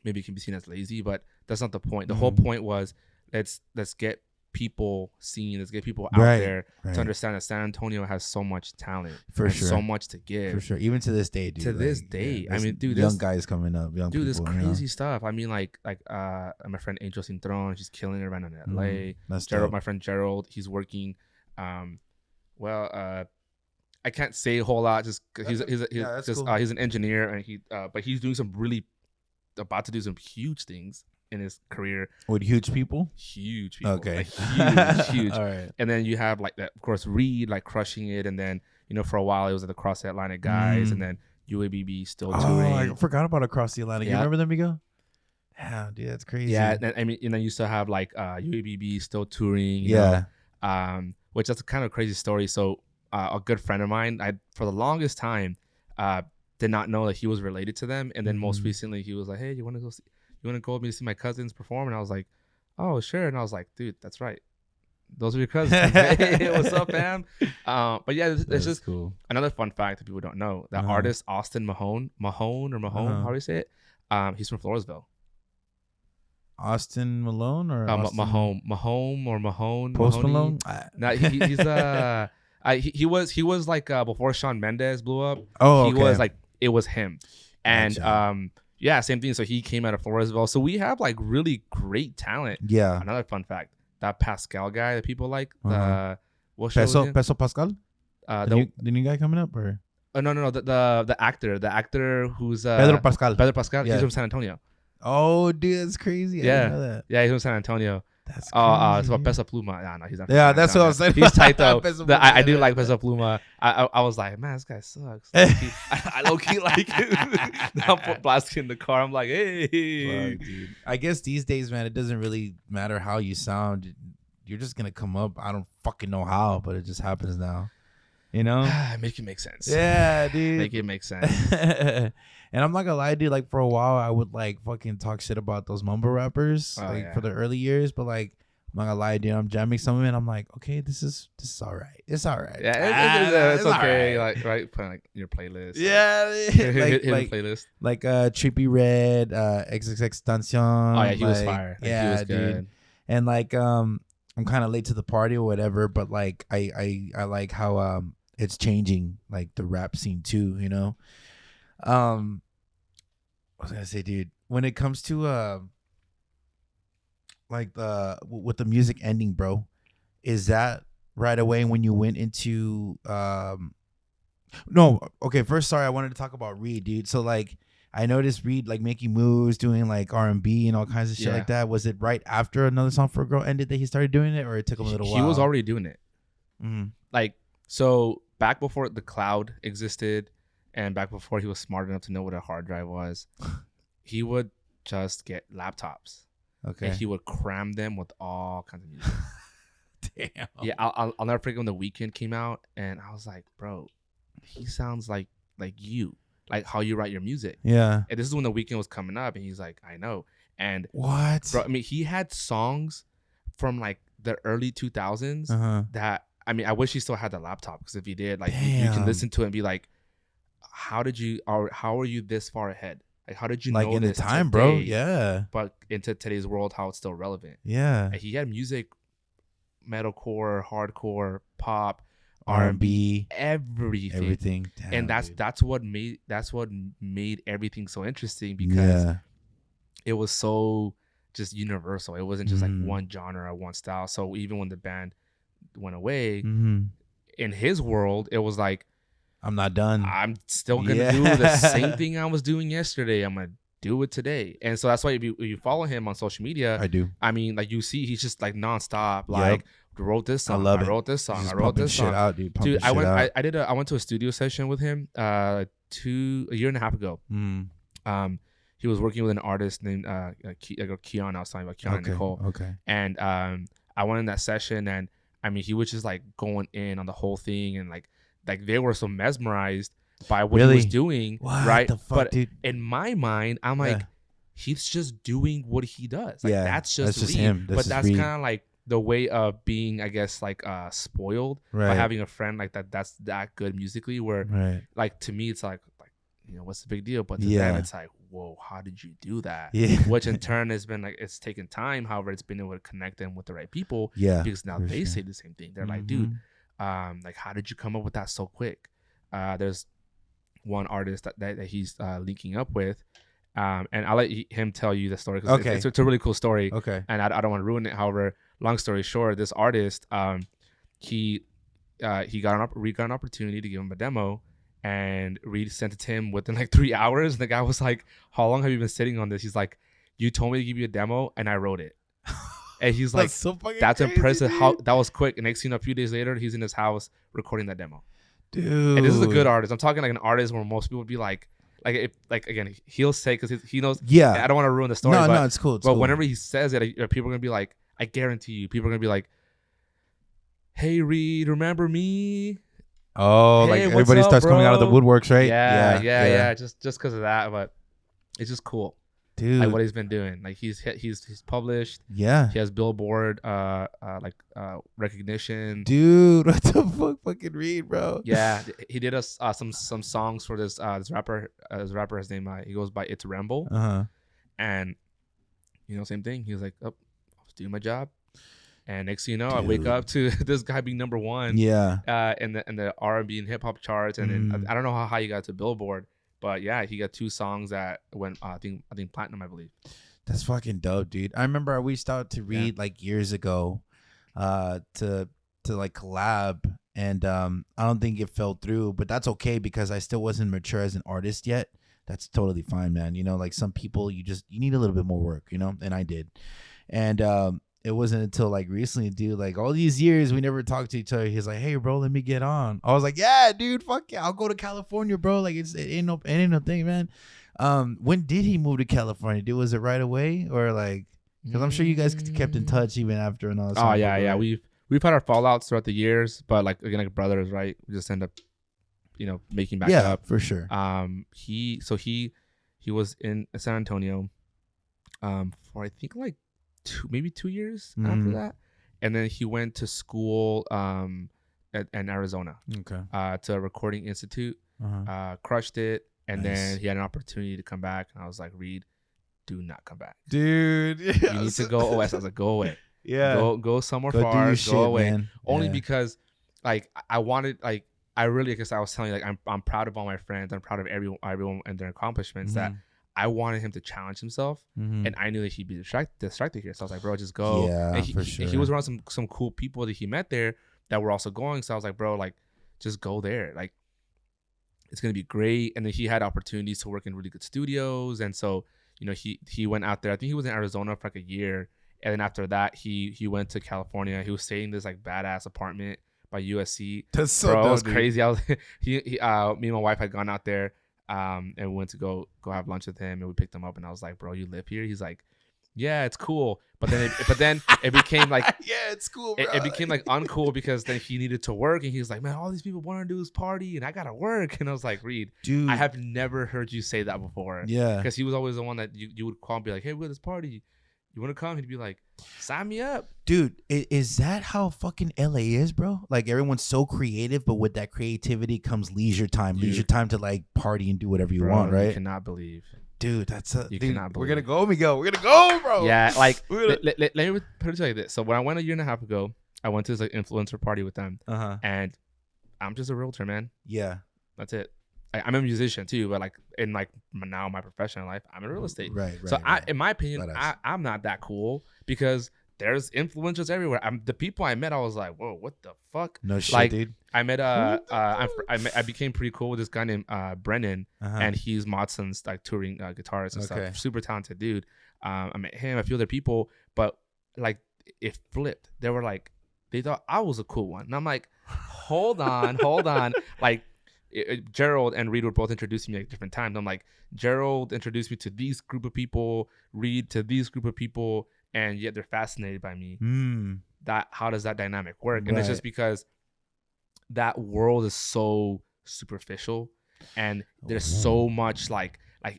maybe it can be seen as lazy, but that's not the point. The whole Mhm. point was let's get people seen, let's get people out Right, there right. to understand that San Antonio has so much talent For and sure. so much to give. for sure. Even to this day, dude. To this like, day. I there's mean, dude, young this- guys coming up, young Dude, people, this you know? crazy stuff. I mean, like my friend Angel Cintron, she's killing it right now in LA. Mhm. That's Gerald, dope. my friend Gerald, he's working. I can't say a whole lot just 'cause That's cool. he's an engineer and but he's doing about to do some huge things in his career. With huge people. Huge people. Okay. Like, huge, huge. All right. And then you have like that, of course, Reed like crushing it, and then you know for a while it was at the Cross the Atlantic guys, Mhm. and then UABB still Oh, touring. I forgot about Across the Atlantic. You Yeah. remember them, Miguel? Yeah, dude, that's crazy. Yeah, and, I mean, and then you still have like UABB still touring. you know, yeah. which that's a kind of crazy story. So a good friend of mine, I for the longest time did not know that he was related to them, and then most Mhm. recently he was like, "Hey, you want to go with me to see my cousins perform?" And I was like, "Oh, sure." And I was like, "Dude, that's right. Those are your cousins. Hey, what's up, fam?" But yeah, it's That's just cool. another fun fact that people don't know. That Uh-huh. artist Austin Mahone, Uh-huh. how do you say it? He's from Floresville. Austin Malone or Austin Mahone. Post Mahoney? Malone? No, he was like before Shawn Mendes blew up. Oh, He okay. was like it was him, and Gotcha. yeah, same thing. So he came out of Floresville. So we have like really great talent. Yeah. Another fun fact: that Pascal guy that people like, Uh-huh. what show was he in? Peso Pascal? The new guy coming up or no, the actor who's Pedro Pascal? Pedro Pascal. Yeah. He's from San Antonio. Oh, dude, that's crazy. I Yeah. didn't know that. Yeah, he's from San Antonio. That's It's about crazy. Peso Pluma. No, he's not. from Yeah, San that's what I was Antonio. saying. He's tight though. Peso I Pluma, do yeah. like Peso Pluma. I was like, man, this guy sucks. I low key like him. I'm blasting in the car. I'm like, hey. Fuck, dude. I guess these days, man, it doesn't really matter how you sound. You're just gonna come up. I don't fucking know how, but it just happens now. You know? Make it make sense. Yeah, dude. Make it make sense. And I'm not gonna lie, dude. Like for a while, I would like fucking talk shit about those mumble rappers, Oh, like yeah. for the early years. But like, I'm not gonna lie, dude. I'm jamming some of it. And I'm like, okay, this is all right. It's all right. Yeah, it's all okay. right. Like right, put like your playlist. Yeah, hidden like playlist. Trippy Red, XXX Tension. Oh yeah, he was like, fire. Like, Yeah, he was dude. good. And like I'm kind of late to the party or whatever, but like I like how it's changing like the rap scene too, you know. What was I gonna say, dude? When it comes to like with the music ending, bro, is that right away when you went into no, okay, first sorry, I wanted to talk about Reed, dude. So like I noticed Reed like making moves, doing like R&B and all kinds of shit Yeah. like that. Was it right after Another Song for a Girl ended that he started doing it, or it took him a little while? He was already doing it. Mhm. Like, so back before the cloud existed and back before he was smart enough to know what a hard drive was, he would just get laptops Okay. and he would cram them with all kinds of music. Damn. Yeah, I'll never forget when The Weeknd came out and I was like, bro, he sounds like you, like how you write your music. Yeah. And this is when The Weeknd was coming up and he's like, I know. And What? bro, I mean, he had songs from like the early 2000s Uh-huh. that, I mean, I wish he still had the laptop because if he did, like, you can Damn. listen to it and be like, how did you, or how are you this far ahead? Like, how did you Like know in the this time, bro. today, Yeah. but into today's world, how it's still relevant? Yeah. And he had music, metalcore, hardcore, pop, R&B, everything. everything. Damn, And dude. that's what made everything so interesting, because Yeah. it was so just universal. It wasn't just like Mhm. one genre or one style. So even when the band went away, Mhm. in his world, it was like, I'm not done. I'm still gonna Yeah. do the same thing I was doing yesterday. I'm gonna do it today. And so that's why if you follow him on social media, I do. I mean, like, you see he's just like nonstop. Yep. Like, wrote this I song, love I it. wrote this He's song, just I wrote pumping this shit song. out, dude. Pumping Dude, I shit went out. I went to a studio session with him a year and a half ago. Mm. He was working with an artist named Keon. I was talking about Keon and Okay. Nicole. Okay. And I went in that session, and I mean, he was just like going in on the whole thing, and like they were so mesmerized by what he was Really? doing, What right? the fuck, But dude? in my mind, I'm Yeah. like, he's just doing what he does. Like, Yeah, that's just Reed. him. That's But just that's Reed. kind of like the way of being, I guess, like spoiled by Right. having a friend like that. That's that good musically. Where Right. like, to me, it's like what's the big deal? But to Yeah. them, it's like, whoa, how did you do that? Yeah. Which in turn has been like, it's taken time. However, it's been able to connect them with the right people. Yeah. Because now for they sure. say the same thing. They're like, dude, Mhm. like, how did you come up with that so quick? There's one artist that he's linking up with, and I'll let him tell you the story, because Okay. it's a really cool story. Okay. And I don't want to ruin it. However, long story short, this artist, he got an opportunity to give him a demo, and Reed sent it to him within like 3 hours. And the guy was like, "How long have you been sitting on this?" He's like, "You told me to give you a demo, and I wrote it." And he's like, That's so fucking "That's crazy, impressive. dude. How that was quick." And next thing you know, a few days later, he's in his house recording that demo. Dude. And this is a good artist. I'm talking like an artist where most people would be like if, like, again, he'll say, because he knows. Yeah. I don't want to ruin the story. No, but, it's cool. It's but cool. whenever he says it, people are gonna be like, I guarantee you, people are gonna be like, "Hey Reed, remember me?" Oh, Hey, like what's everybody up, starts coming out of the bro? woodworks, right? Yeah. Just because of that, but it's just cool. Dude. Like what he's been doing. Like he's published. Yeah. He has Billboard recognition. Dude, what the fuck, fucking Reed, bro? Yeah, he did us some songs for this rapper. His name, he goes by It's Rambo. And same thing. He was like, "Oh, I was doing my job." And next thing you know, I wake Dude. up to this guy being number one. Yeah. In the R&B and hip hop charts, and then I don't know how high he got to Billboard, but yeah, he got 2 songs that went I think platinum, I believe. That's fucking dope, dude. I remember I reached out to Reed like years ago, to like collab, and I don't think it fell through, but that's okay because I still wasn't mature as an artist yet. That's totally fine, man. Like some people, you need a little bit more work, and I did, and it wasn't until like recently, dude, like all these years we never talked to each other. He's like, "Hey, bro, let me get on." I was like, "Yeah, dude, fuck yeah, I'll go to California, bro. Like it ain't no thing, man." When did he move to California? Dude, was it right away or like? Because I'm sure you guys kept in touch even after and all that. Oh yeah. We've had our fallouts throughout the years, but like again, like brothers, right? We just end up, making back up. Yeah, for sure. He was in San Antonio, for I think like 2 years after that, and then he went to school in Arizona. Okay. To a recording institute. Crushed it, and Nice. then he had an opportunity to come back, and I was like, "Reed, do not come back. Dude, You need to go OS." I was like, "Go away. Yeah. Go somewhere Go do far. your Go shit, away." man. Only Yeah. because, like, I wanted, like, I really, because I was telling you, like, I'm proud of all my friends. I'm proud of everyone and their accomplishments. That I wanted him to challenge himself, and I knew that he'd be distracted here. So I was like, "Bro, just go." Yeah, and for sure. He was around some cool people that he met there that were also going. So I was like, "Bro, like, just go there. Like, it's gonna be great." And then he had opportunities to work in really good studios, and so he went out there. I think he was in Arizona for like a year, and then after that he went to California. He was staying in this like badass apartment by USC. That's so Bro, dope, it was dude. crazy. I was me and my wife had gone out there, and we went to go have lunch with him, and we picked him up, and I was like, "Bro, you live here?" He's like, "Yeah, it's cool." But then it became like yeah, it's cool, bro. it became like uncool because then he needed to work, and he was like, "Man, all these people want to do is party, and I gotta work." And I was like, "Reed, dude, I have never heard you say that before." Yeah. Because he was always the one that you would call and be like, "Hey, we're at this party," You want to come? He'd be like, sign me up. Dude, is that how fucking LA is, bro? Like everyone's so creative, but with that creativity comes leisure time. Dude. Leisure time to like party and do whatever you Bro, want, right? You cannot believe. Dude, that's a You dude, cannot we're believe. gonna go, Miguel. We're gonna go, bro. Yeah, like We're gonna- let me put it like this. So when I went a year and a half ago, I went to this like influencer party with them, uh-huh. and I'm just a realtor, man. Yeah. That's it. I'm a musician too, but like in like now my professional life, I'm in real estate. Right. So right. in my opinion, Badass. I'm not that cool because there's influencers everywhere. The people I met, I was like, whoa, what the fuck? No shit, like, dude. I met I became pretty cool with this guy named Brennan, Uh-huh. and he's Modson's like touring guitarist and Okay. stuff. Super talented dude. I met him, a few other people, but like it flipped. They were like, they thought I was a cool one, and I'm like, hold on. Like Gerald and Reed were both introducing me at different times. I'm like, Gerald introduced me to these group of people, Reed to these group of people, and yet they're fascinated by me. That how does that dynamic work? And it's just because that world is so superficial, and there's so much like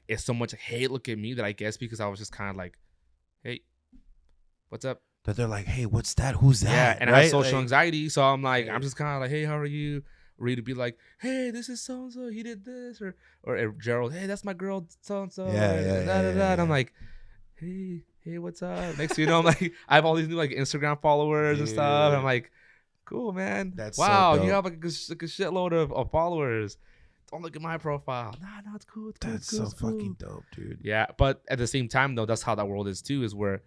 it's so much like, hey, look at me, that I guess because I was just kind of like, hey, what's up? That they're like, hey, what's that? Who's that? Yeah, and right? I have social Like, anxiety, so I'm like, I'm just kind of like, hey, how are you? Reed would be like, hey, this is so and so, he did this, or Gerald, hey, that's my girl, so and so, Yeah, and I'm like, hey, what's up? Next thing you know, I'm like, I have all these new like Instagram followers and stuff. And I'm like, cool, man. That's so wow, dope. you have like a shitload of followers. Don't look at my profile. No, it's cool. It's cool. That's it's cool, so it's cool. fucking dope, dude. Yeah, but at the same time, though, that's how that world is too. Is where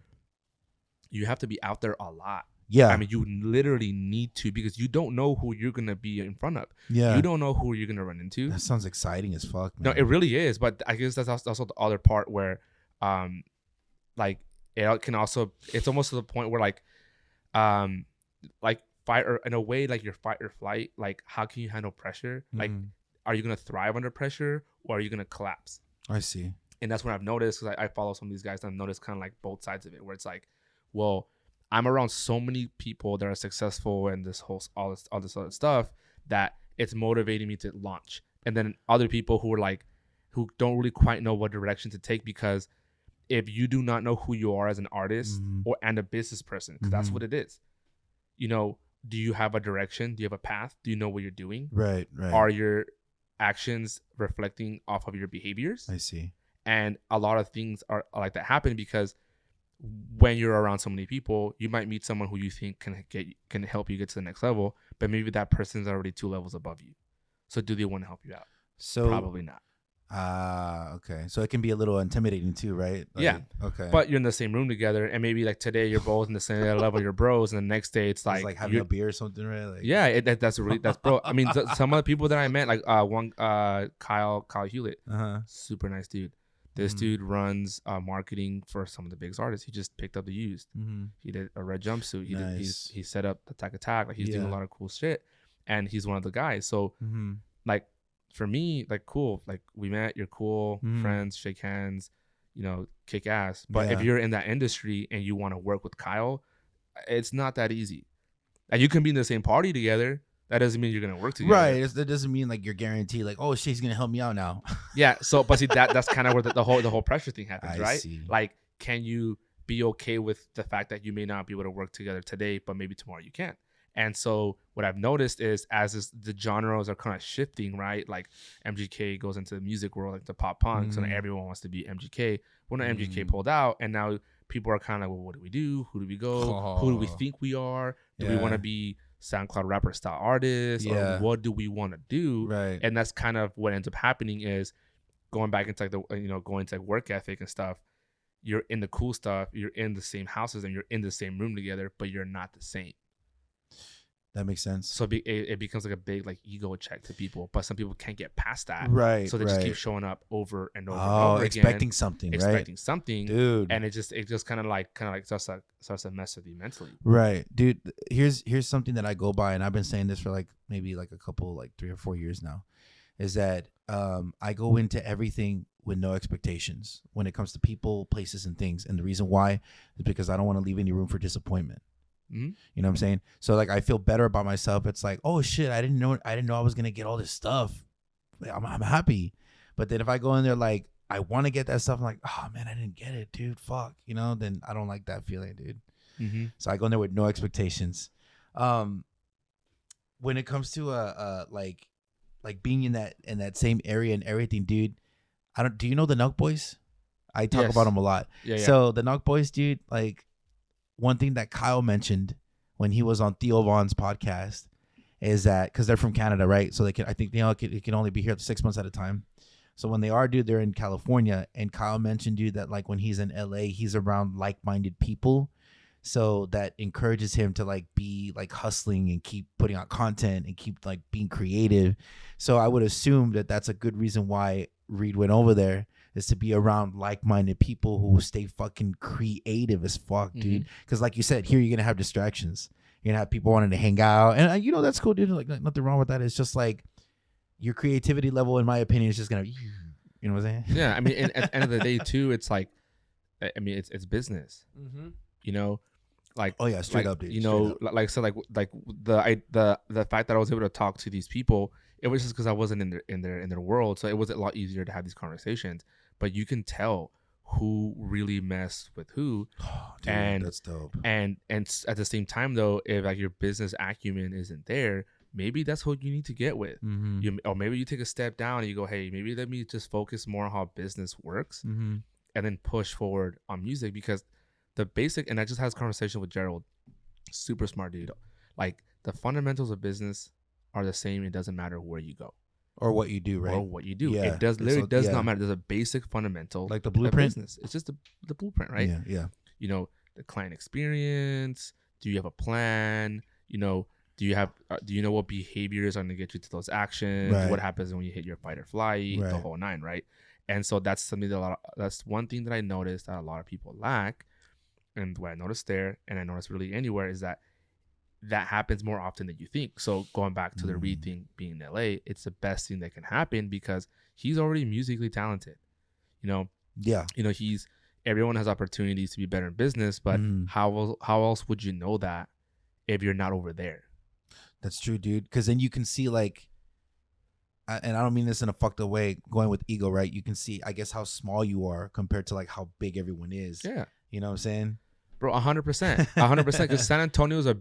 you have to be out there a lot. Yeah. I mean, you literally need to, because you don't know who you're gonna be in front of. Yeah. You don't know who you're gonna run into. That sounds exciting as fuck, No, man. it really is. But I guess that's also the other part where, like it can also, it's almost to the point where like fight, or in a way, like your fight or flight. Like, how can you handle pressure? Like, are you gonna thrive under pressure, or are you gonna collapse? I see. And that's what I've noticed, because I follow some of these guys, and I've noticed kind of like both sides of it, where it's like, well, I'm around so many people that are successful and all this other stuff, that it's motivating me to launch. And then other people who are like, who don't really quite know what direction to take, because if you do not know who you are as an artist and a business person, because that's what it is, you know, do you have a direction? Do you have a path? Do you know what you're doing? Right. Are your actions reflecting off of your behaviors? I see. And a lot of things are like that happen because when you're around so many people, you might meet someone who you think can help you get to the next level, but maybe that person's already 2 levels above you. So do they want to help you out? So Probably not. Okay. So it can be a little intimidating too, right? Like, Yeah. Okay. But you're in the same room together, and maybe like today you're both in the same level, you're bros, and the next day it's it's like having a beer or something, right? Like, yeah, that's bro. I mean, some of the people that I met, like Kyle Hewlett, super nice dude. This dude runs marketing for some of the biggest artists. He just picked up the used. He did a red jumpsuit. He set up the Attack. Like, he's doing a lot of cool shit, and he's one of the guys. So like, for me, like, cool. Like, we met. You're cool. Friends, shake hands. You know, kick ass. But if you're in that industry and you want to work with Kyle, it's not that easy. And you can be in the same party together. That doesn't mean you're gonna work together. Right. That doesn't mean like you're guaranteed. Like, oh shit, he's gonna help me out now. Yeah. So, but see, that's kind of where the whole pressure thing happens, I right? see. Like, can you be okay with the fact that you may not be able to work together today, but maybe tomorrow you can? And so what I've noticed is, the genres are kind of shifting, right? Like, MGK goes into the music world, like the pop punk, so now everyone wants to be MGK. Well, now MGK pulled out, and now people are kind of like, well, what do we do? Who do we go? Who do we think we are? Do we want to be SoundCloud rapper style artists? Or what do we want to do? Right. And that's kind of what ends up happening, is going back into like going to like work ethic and stuff. You're in the cool stuff. You're in the same houses and you're in the same room together, but you're not the same. That makes sense. So it becomes like a big like ego check to people, but some people can't get past that. Right. So they just keep showing up over and over and Oh, over expecting again, something, right? expecting something, Dude. and it just kind of like starts to mess with you mentally. Right, dude. Here's something that I go by, and I've been saying this for like maybe like a couple, like 3 or 4 years now, is that I go into everything with no expectations when it comes to people, places, and things. And the reason why is because I don't want to leave any room for disappointment. You know what I'm saying? So like, I feel better about myself. It's like, oh shit, I didn't know I was gonna get all this stuff. I'm happy. But then if I go in there like, I want to get that stuff. I'm like, oh man, I didn't get it, dude. Fuck, then I don't like that feeling, dude. Mm-hmm. So I go in there with no expectations. When it comes to like being in that same area and everything, dude. Do you know the Nelk Boys? I talk about them a lot. Yeah. So the Nelk Boys, dude, like one thing that Kyle mentioned when he was on Theo Vaughn's podcast is that because they're from Canada, right? So I think it can only be here 6 months at a time. So when they are, dude, they're in California. And Kyle mentioned, dude, that like when he's in LA, he's around like-minded people. So that encourages him to like be like hustling and keep putting out content and keep like being creative. So I would assume that that's a good reason why Reed went over there, is to be around like-minded people who stay fucking creative as fuck, dude. Because like you said, here you're gonna have distractions. You're gonna have people wanting to hang out, and that's cool, dude. Like nothing wrong with that. It's just like your creativity level, in my opinion, is just gonna, you know what I'm saying? Yeah, I mean, at the end of the day, too, it's like, I mean, it's business. Like, oh yeah, straight up, dude. Like I said, like the fact that I was able to talk to these people, it was just because I wasn't in their world, so it was a lot easier to have these conversations. But you can tell who really messed with who, dude, and that's dope. And at the same time, though, if like your business acumen isn't there, maybe that's who you need to get with. Or maybe you take a step down and you go, hey, maybe let me just focus more on how business works, and then push forward on music, because the basic, and I just had this conversation with Gerald, super smart dude. Like the fundamentals of business are the same. It doesn't matter where you go or what you do, right? Or what you do. Yeah. It does not matter. There's a basic fundamental, like the blueprint. Business. It's just the blueprint, right? Yeah. The client experience. Do you have a plan? Do you know what behaviors are going to get you to those actions? Right. What happens when you hit your fight or flight? Right. The whole nine, right? And so that's something that's one thing that I noticed that a lot of people lack. And what I noticed there, and I noticed really anywhere, is that happens more often than you think. So going back to the Reed thing being in LA, it's the best thing that can happen because he's already musically talented. Yeah. Everyone has opportunities to be better in business, but how else would you know that if you're not over there? That's true, dude. Because then you can see like, and I don't mean this in a fucked up way, going with ego, right? You can see, I guess, how small you are compared to like how big everyone is. Yeah. You know what I'm saying? Bro, 100%. Because San Antonio is a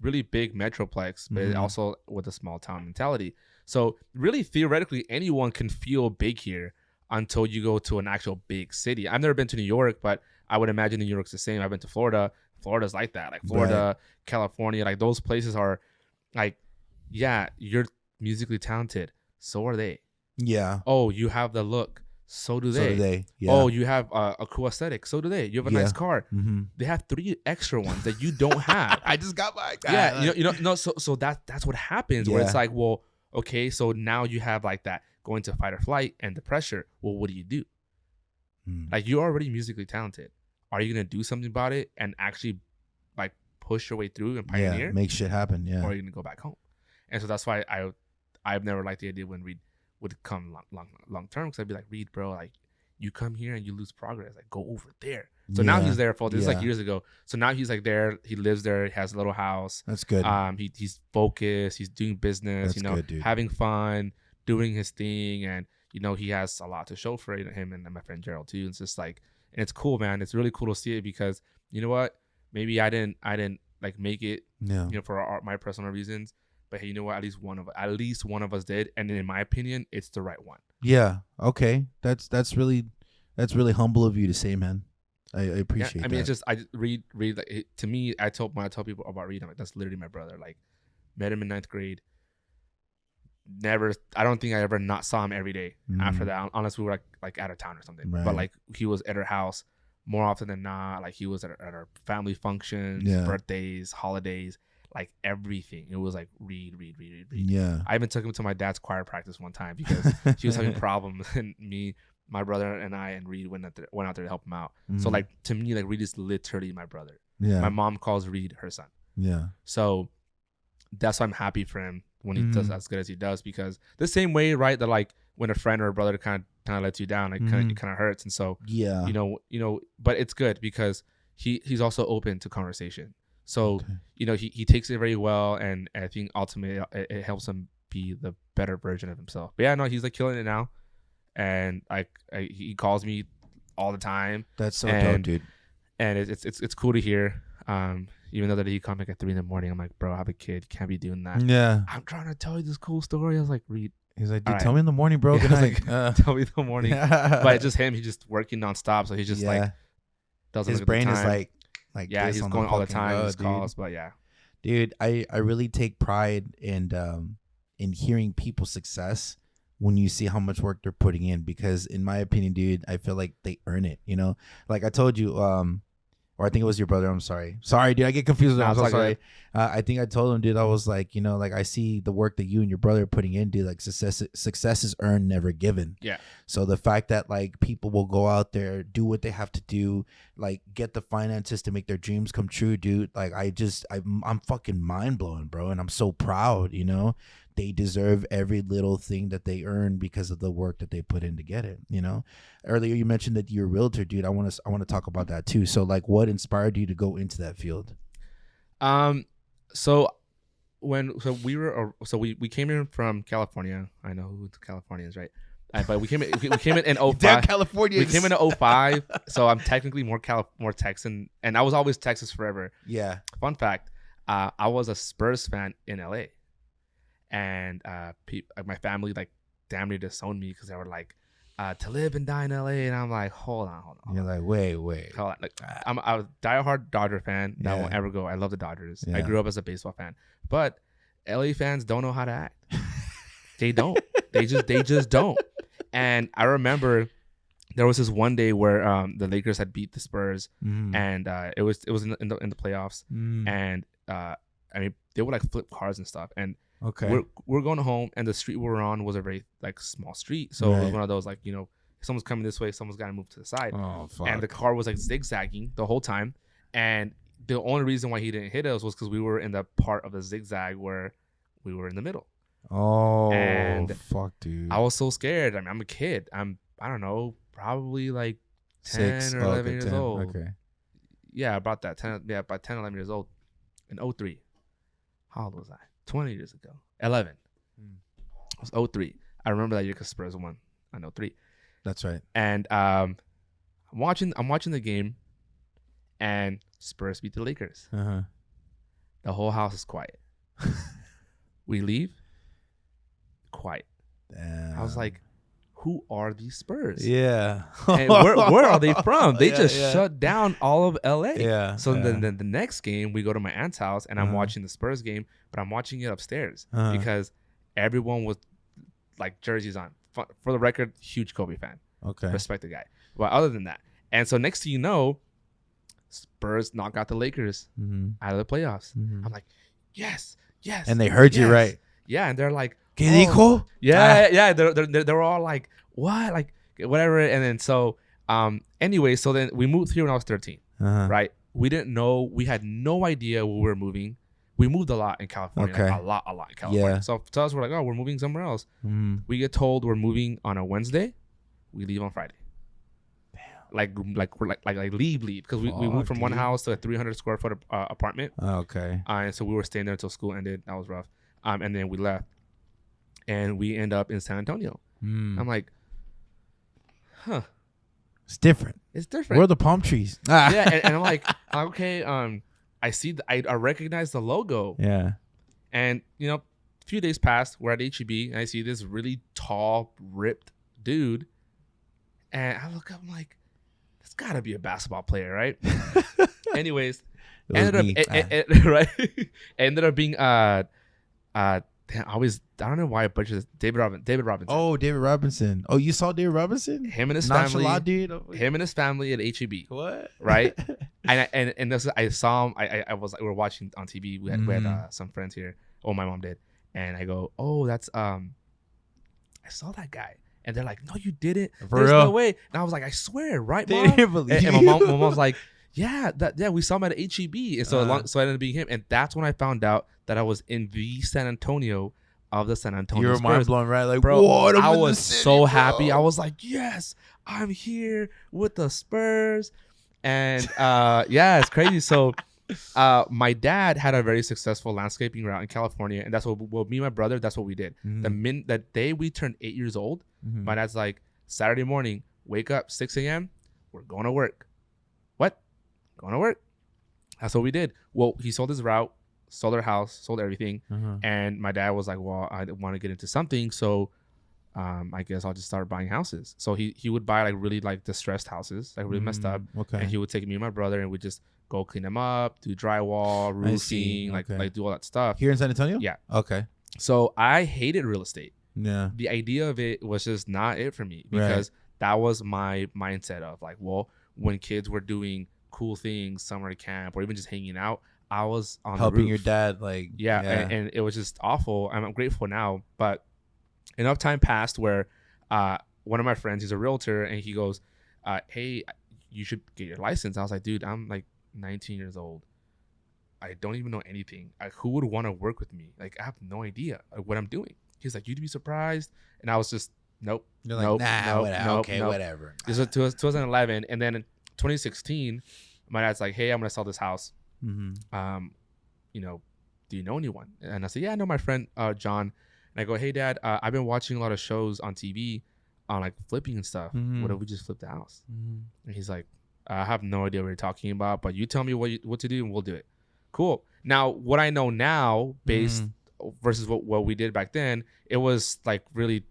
really big metroplex, but also with a small town mentality. So really, theoretically, anyone can feel big here until you go to an actual big city. I've never been to New York, but I would imagine New York's the same. I've been to Florida. Florida's like that. Like Florida, California, like those places are like, yeah, you're musically talented. So are they. Yeah. Oh, you have the look. So do they. Yeah. Oh, you have a cool aesthetic. So do they. You have a nice car. They have 3 extra ones that you don't have. I just got mine. Yeah, so that's what happens. Where it's like, well, okay, so now you have like that going to fight or flight and the pressure. Well, what do you do? Like you're already musically talented. Are you gonna do something about it and actually like push your way through and pioneer? Yeah, make shit happen. Yeah. Or are you gonna go back home? And so that's why I've never liked the idea when Reed would come long term, because I'd be like, Reed, bro, like you come here and you lose progress, like go over there. So now he's there for this is like years ago. So now he's like there, he lives there, he has a little house. That's good. He's focused, he's doing business, That's good, dude. having fun, doing his thing, and he has a lot to show for it, him and my friend Gerald too. It's just like, and it's cool, man. It's really cool to see it because you know what? Maybe I didn't like make it, for my personal reasons. But hey, you know what? At least one of us did, and in my opinion, it's the right one. Yeah. Okay. That's really humble of you to say, man. I appreciate. I mean, it's just Reed. Like, to me, when I tell people about Reed, I'm like, that's literally my brother. Like, met him in 9th grade. I don't think I ever not saw him every day after that, unless we were like out of town or something. Right. But like he was at our house more often than not. Like he was at our family functions, birthdays, holidays. Like everything, it was like Reed. Yeah. I even took him to my dad's choir practice one time because she was having problems, and my brother and I and Reed went out there to help him out. So like to me, like Reed is literally my brother. Yeah. My mom calls Reed her son. Yeah. So that's why I'm happy for him when he does as good as he does, because the same way, right, that like when a friend or a brother kind of lets you down, like it kind of hurts, and so yeah, but it's good because he's also open to conversation. So, he takes it very well, and I think ultimately it helps him be the better version of himself. But yeah, no, he's like killing it now. and he calls me all the time, That's so dope, and dude. and it's cool to hear. Even though that he come back at 3 a.m, I'm like, bro, I have a kid, can't be doing that. Yeah. I'm trying to tell you this cool story. I was like, Reed, He's like, dude, All tell right. me in the morning, bro. Yeah, Good I was night. like, tell me in the morning. But it's just him. He's just working nonstop, so he's just like doesn't his look at the brain is time. like yeah, this he's on going all the fucking time. go, His dude. calls, but yeah, Dude, I really take pride in hearing people's success when you see how much work they're putting in, because in my opinion, dude, I feel like they earn it, you know? Like I told you, or I think it was your brother. I'm sorry. Sorry, dude. I get confused. No, I'm it's so all sorry. good. I think I told him, dude, I was like, you know, like I see the work that you and your brother are putting in, dude. Like success is earned, never given. Yeah. So the fact that like people will go out there, do what they have to do, like get the finances to make their dreams come true, dude. Like I'm fucking mind blowing, bro. And I'm so proud, you know. They deserve every little thing that they earn because of the work that they put in to get it, you know. Earlier you mentioned that you're a realtor, dude. I want to talk about that too. So like what inspired you to go into that field? So we came in from California. I know who the Californians, right? But we came in in 05. Damn California. We came in 05, so I'm technically more Texan, and I was always Texas forever. Yeah. Fun fact, I was a Spurs fan in LA, and my family like damn near disowned me because they were like, to live and die in LA, and I'm like, hold on. You're like, wait. Hold on. Like, I'm a diehard Dodger fan. That Yeah. won't ever go. I love the Dodgers. Yeah. I grew up as a baseball fan, but LA fans don't know how to act. They don't. They just don't. And I remember there was this one day where the Lakers had beat the Spurs, and it was in the playoffs, and I mean they would like flip cars and stuff, and okay. we're going home, and the street we were on was a very like small street, so it was one of those like, you know, if someone's coming this way, someone's got to move to the side. Oh fuck. And the car was like zigzagging the whole time, and the only reason why he didn't hit us was because we were in the part of the zigzag where we were in the middle. Oh, and fuck, dude. I was so scared. I mean, I'm a kid. I don't know, probably like 10 6 or 11 years 10. old. Okay. Yeah, about that. About 10, 11 years old. In 03. How old was I? 20 years ago. 11. It was 03. I remember that year because Spurs won on 03. That's right. And I'm watching the game, and Spurs beat the Lakers. Uh-huh. The whole house is quiet. We leave. Quiet. Damn. I was like, who are these Spurs? Yeah. And where are they from? They just yeah. shut down all of LA. Yeah. So yeah. then the next game, we go to my aunt's house, and I'm watching the Spurs game, but I'm watching it upstairs because everyone was like jerseys on. For the record, huge Kobe fan. Okay. Respect the guy. But other than that, and so next thing you know, Spurs knock out the Lakers out of the playoffs. I'm like, yes. And they heard you right. Yeah, and they're like, ¿Qué dijo? Yeah. They're all like, what, like whatever. And then so, anyway, so then we moved here when I was 13, right? We didn't know, we had no idea where we were moving. We moved a lot in California, like a lot in California. Yeah. So to us, we're like, oh, we're moving somewhere else. We get told we're moving on a Wednesday, we leave on Friday. Damn. Like we're like leave because we moved from one house to a 300 square foot apartment. Okay. And so we were staying there until school ended. That was rough. And then we left, and we end up in San Antonio. I'm like, huh, it's different. It's different. Where are the palm trees? Yeah, and I'm like, okay, I see, I recognize the logo. Yeah. And you know, a few days passed. We're at HEB, and I see this really tall, ripped dude, and I look up. I'm like, it's got to be a basketball player, right? Anyways, ended up being I don't know why I butchered this. David Robinson. Oh, David Robinson. Oh, you saw David Robinson? Him and his Nonchalant, family. dude. Him and his family at HEB. What? Right? and this, I saw him. I was like, we were watching on TV. We had some friends here. Oh, my mom did. And I go, oh, that's I saw that guy. And they're like, no, you didn't. There's no way. And I was like, I swear, right, They Mom? didn't believe and my mom was like, yeah, we saw him at HEB. And so so I ended up being him. And that's when I found out that I was in the San Antonio of the San Antonio You were Spurs. mind blown, right? Like, Bro, what? I was so happy. I was like, yes, I'm here with the Spurs. And yeah, it's crazy. So my dad had a very successful landscaping route in California, and that's what me and my brother, that's what we did. The day we turned 8 years old, my dad's like, Saturday morning, wake up 6 a.m. We're going to work. What? Going to work? That's what we did. Well, he sold his route, sold our house, sold everything. And my dad was like, well, I want to get into something. So I guess I'll just start buying houses. So he would buy like really like distressed houses, like really messed up. Okay. And he would take me and my brother and we'd just go clean them up, do drywall, roofing, like do all that stuff. Here in San Antonio? Yeah. Okay. So I hated real estate. Yeah. The idea of it was just not it for me because that was my mindset of like, well, when kids were doing cool things, summer camp, or even just hanging out, I was on helping the roof. your dad, like and it was just awful. I'm grateful now, but enough time passed where one of my friends, he's a realtor, and he goes, hey, you should get your license. I was like, dude, I'm like 19 years old. I don't even know anything. Who would want to work with me? Like, I have no idea what I'm doing. He's like, you'd be surprised. And I was just, nope. You're like, whatever. This was 2011. And then in 2016, my dad's like, hey, I'm going to sell this house. You know, do you know anyone? And I said, yeah, I know my friend, John. And I go, hey, Dad, I've been watching a lot of shows on TV on like flipping and stuff. What if we just flip the house? And he's like, I have no idea what you're talking about, but you tell me what to do and we'll do it. Cool. Now, what I know now based versus what we did back then, it was like really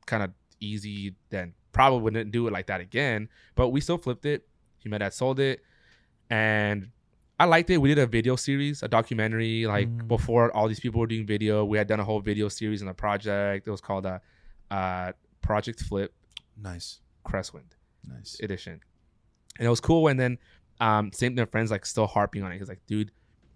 kind of easy. Then probably wouldn't do it like that again, but we still flipped it. My dad sold it and I liked it. We did a video series, a documentary, like before all these people were doing video. We had done a whole video series on the project. It was called Project Flip. Nice. Crestwind. Nice. Edition. And it was cool. And then same thing, friends like still harping on it. He's like, dude,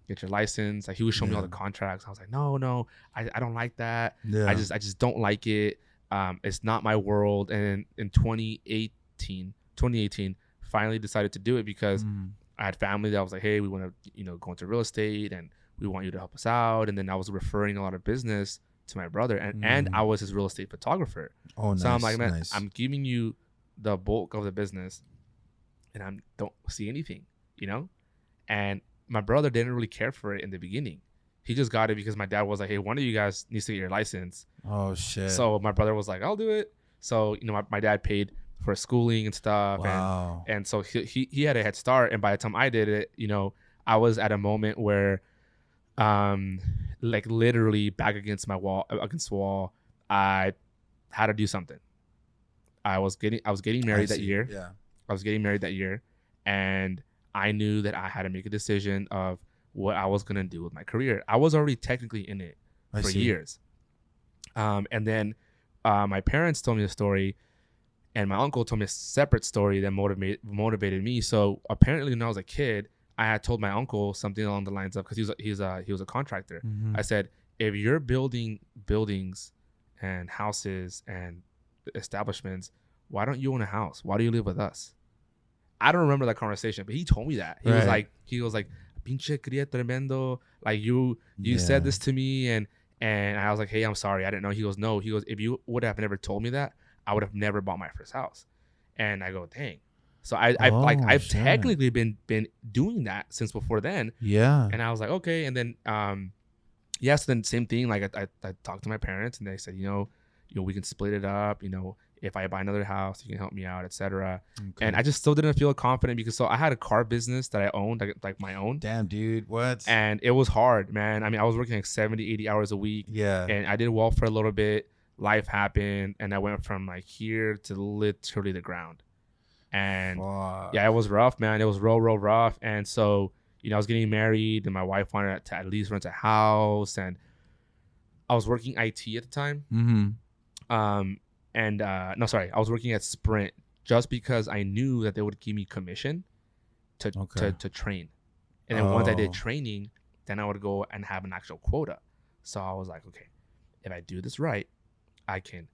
get your license. Like he was showing me all the contracts. I was like, no, I don't like that. I just don't like it. It's not my world. And in 2018, finally decided to do it because I had family that was like, hey, we want to, go into real estate and we want you to help us out. And then I was referring a lot of business to my brother and I was his real estate photographer. Oh, nice. So I'm like, man, I'm giving you the bulk of the business and I don't see anything, and my brother didn't really care for it in the beginning. He just got it because my dad was like, hey, one of you guys needs to get your license. Oh, shit. So my brother was like, I'll do it. So, my dad paid for schooling and stuff. Wow. And so he had a head start. And by the time I did it, I was at a moment where, like literally back against the wall, I had to do something. I was getting married that year. Yeah. I was getting married that year. And I knew that I had to make a decision of what I was going to do with my career. I was already technically in it for years. And then my parents told me a story and my uncle told me a separate story that motivated me. So apparently when I was a kid, I had told my uncle something along the lines of, because he was a contractor. I said, if you're building buildings and houses and establishments, why don't you own a house? Why do you live with us? I don't remember that conversation, but he told me that. He was like, pinche cría tremendo. Like you said this to me. And I was like, hey, I'm sorry. I didn't know. He goes, no. He goes, if you would have never told me that, I would have never bought my first house. And I go, dang. So I've technically been doing that since before then. Yeah. And I was like, okay. And then, so then same thing. Like I talked to my parents and they said, we can split it up, if I buy another house, you can help me out, etc. Okay. And I just still didn't feel confident because I had a car business that I owned, like my own. Damn, dude, what? And it was hard, man. I mean, I was working like 70, 80 hours a week. Yeah. And I did well for a little bit. Life happened, and I went from like here to literally the ground. And it was rough, man. It was real rough. And so, I was getting married, and my wife wanted to at least rent a house, and I was working IT at the time. I was working at Sprint just because I knew that they would give me commission to train. And then once I did training, then I would go and have an actual quota. So I was like, okay, if I do this right, I can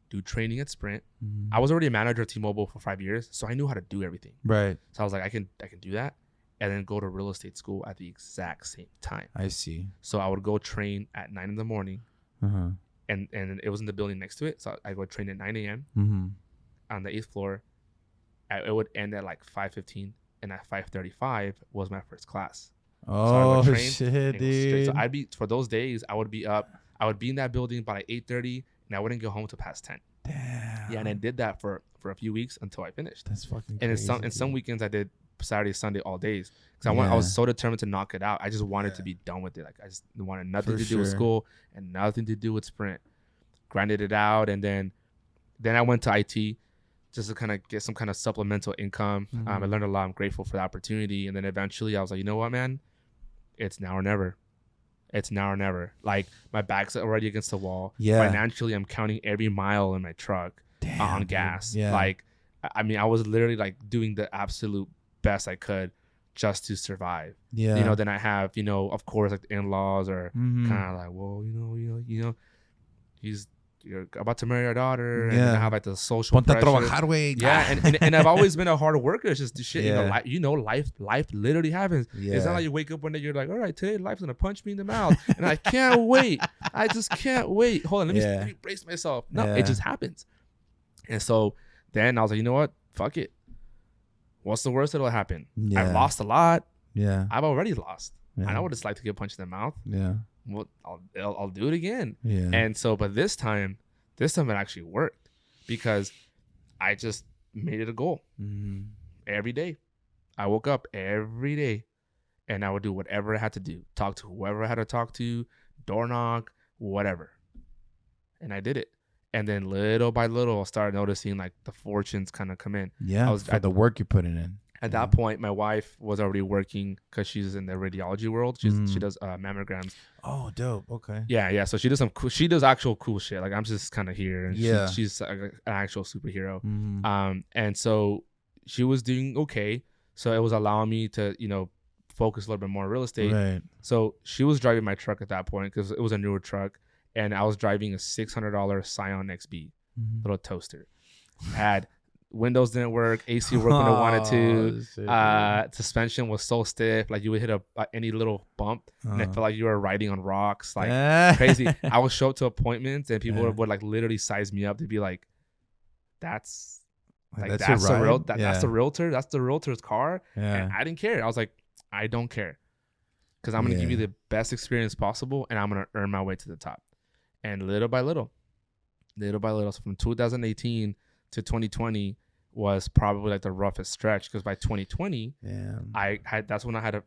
do training at Sprint. I was already a manager at T-Mobile for 5 years, so I knew how to do everything. Right. So I was like, I can do that and then go to real estate school at the exact same time. I see. So I would go train at 9 a.m. And it was in the building next to it. So I would train at 9 a.m. On the 8th floor. It would end at like 5:15. And at 5:35 was my first class. Oh, so shit, dude. So for those days, I would be up. I would be in that building by like 8:30 and I wouldn't go home till past 10. Damn. Yeah, and I did that for for a few weeks until I finished. That's fucking And crazy. in some weekends I did Saturday, Sunday, all days. Because I Yeah. was so determined to knock it out. I just wanted Yeah. to be done with it. Like I just wanted nothing For to do with sure. school and nothing to do with sprint. Grinded it out, and then I went to IT just to kind of get some kind of supplemental income. I Mhm. learned a lot. I'm grateful for the opportunity. And then eventually I was like, you know what, man? It's now or never. It's now or never. Like my back's already against the wall. Yeah. Financially, I'm counting every mile in my truck Damn, on dude. gas. Yeah. Like, I mean, I was literally like doing the absolute best I could just to survive. Yeah. You know, then I have, you know, of course, like the in-laws are Mhm. kind of like, well, you know, you're about to marry our daughter, and then I Yeah. have like the social Ponte a pressure. trabajar, güey. Yeah, and I've always been a hard worker. It's just the shit, Yeah. you know, life literally happens. Yeah. It's not like you wake up one day, you're like, all right, today life's gonna punch me in the mouth, and I can't wait. I just can't wait. Hold on, let me brace myself. No, Yeah. it just happens. And so then I was like, you know what? Fuck it. What's the worst that'll happen? Yeah. I've lost a lot. Yeah. I've already lost. Yeah. I know what it's like to get punched in the mouth. Yeah. Well, I'll do it again. Yeah. And so, but this time it actually worked because I just made it a goal Mhm. every day. I woke up every day and I would do whatever I had to do. Talk to whoever I had to talk to, door knock, whatever. And I did it. And then little by little, I started noticing like the fortunes kind of come in. Yeah. For the work you're putting in. At that point, my wife was already working because she's in the radiology world. She does mammograms. Oh, dope. Okay. Yeah. So she does she does actual cool shit. Like I'm just kind of here, and Yeah. she's an actual superhero. Mhm. And so she was doing okay. So it was allowing me to, you know, focus a little bit more on real estate. Right. So she was driving my truck at that point because it was a newer truck, and I was driving a $600 Scion XB Mhm. little toaster. Had windows didn't work, AC worked when I wanted to. Shit, Suspension was so stiff, like you would hit any little bump, and I felt like you were riding on rocks, like crazy. I would show up to appointments, and people would like literally size me up to be like, "That's like that's the real that's the realtor, that's the realtor's car." Yeah. And I didn't care. I was like, I don't care, because I'm gonna give you the best experience possible, and I'm gonna earn my way to the top. And little by little, so from 2018 to 2020 was probably like the roughest stretch, because by 2020 that's when I had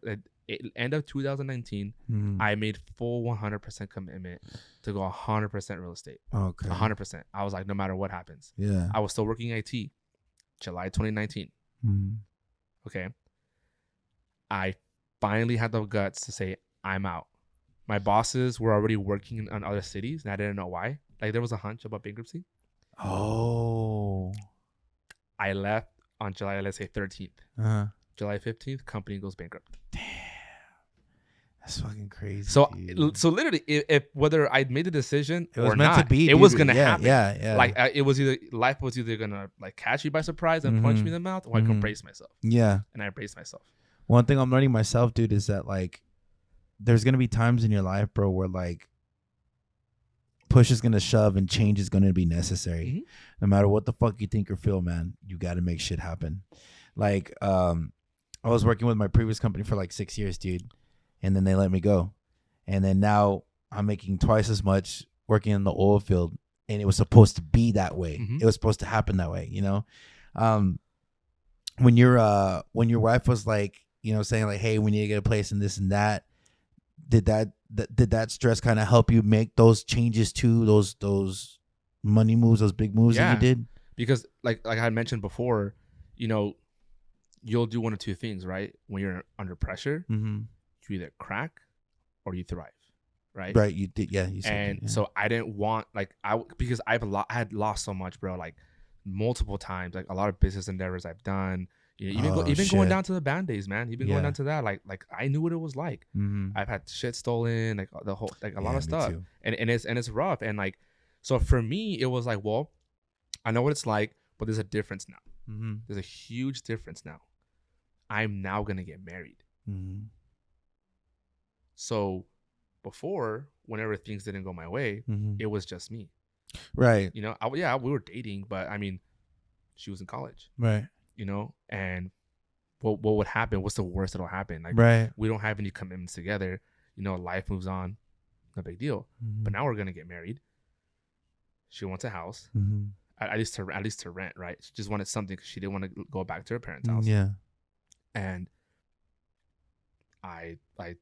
end of 2019 I made full 100% commitment to go 100% real estate. Okay. 100%. I was like, no matter what happens. Yeah. I was still working IT. July 2019. Okay. I finally had the guts to say, I'm out. My bosses were already working in other cities, and I didn't know why. Like, there was a hunch about bankruptcy. Oh. I left on July, let's say 13th. Uh-huh. July 15th, company goes bankrupt. Damn. That's fucking crazy. So literally, if whether I'd made the decision it was or meant not, to be, it was gonna happen. Yeah. Like it was life was either gonna like catch me by surprise and punch me in the mouth, or I can brace myself. Yeah. And I braced myself. One thing I'm learning myself, dude, is that like there's gonna be times in your life, bro, where like push is gonna shove and change is gonna be necessary. No matter what the fuck you think or feel, man, you gotta make shit happen. Like I was working with my previous company for like 6 years, dude, and then they let me go, and then now I'm making twice as much working in the oil field, and it was supposed to be that way. It was supposed to happen that way, you know. When your wife was like, you know, saying like, hey, we need to get a place and this and that, did that stress kind of help you make those changes too, those money moves, those big moves that you did? Because like I had mentioned before, you know, you'll do one of two things, right? When you're under pressure, you either crack or you thrive, right? Right, you did, yeah. You said and that, yeah. so I didn't want because I had lost so much, bro, like multiple times, like a lot of business endeavors I've done. You know, even going down to the band days, man. Even going down to that, like I knew what it was like. I've had shit stolen, like the whole, like a lot of stuff, and it's rough. And like, so for me, it was like, well, I know what it's like, but there's a difference now. There's a huge difference now. I'm now gonna get married. So before, whenever things didn't go my way, it was just me. Right. You know, we were dating, but I mean, she was in college. Right. You know, and what would happen? What's the worst that'll happen? Like, right. We don't have any commitments together. You know, life moves on. No big deal. But now we're gonna get married. She wants a house. at least to rent, right? She just wanted something because she didn't want to go back to her parents' house. Yeah. And I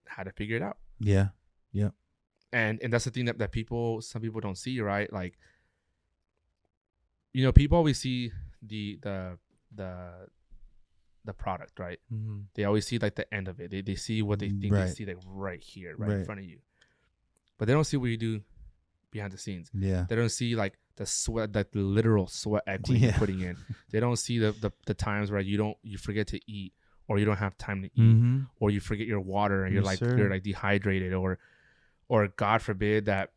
had to figure it out. Yeah. Yeah. And that's the thing that some people don't see, right? Like, you know, people always see the product, right? Mm-hmm. They always see like the end of it. They see what they think Right. they see, like right here, right in Right. front of you. But they don't see what you do behind the scenes. Yeah. They don't see like the sweat, like the literal sweat equity you're Yeah. putting in. They don't see the times where you forget to eat, or you don't have time to eat, Mm-hmm. or you forget your water and Yes, sir. you're like dehydrated, or God forbid that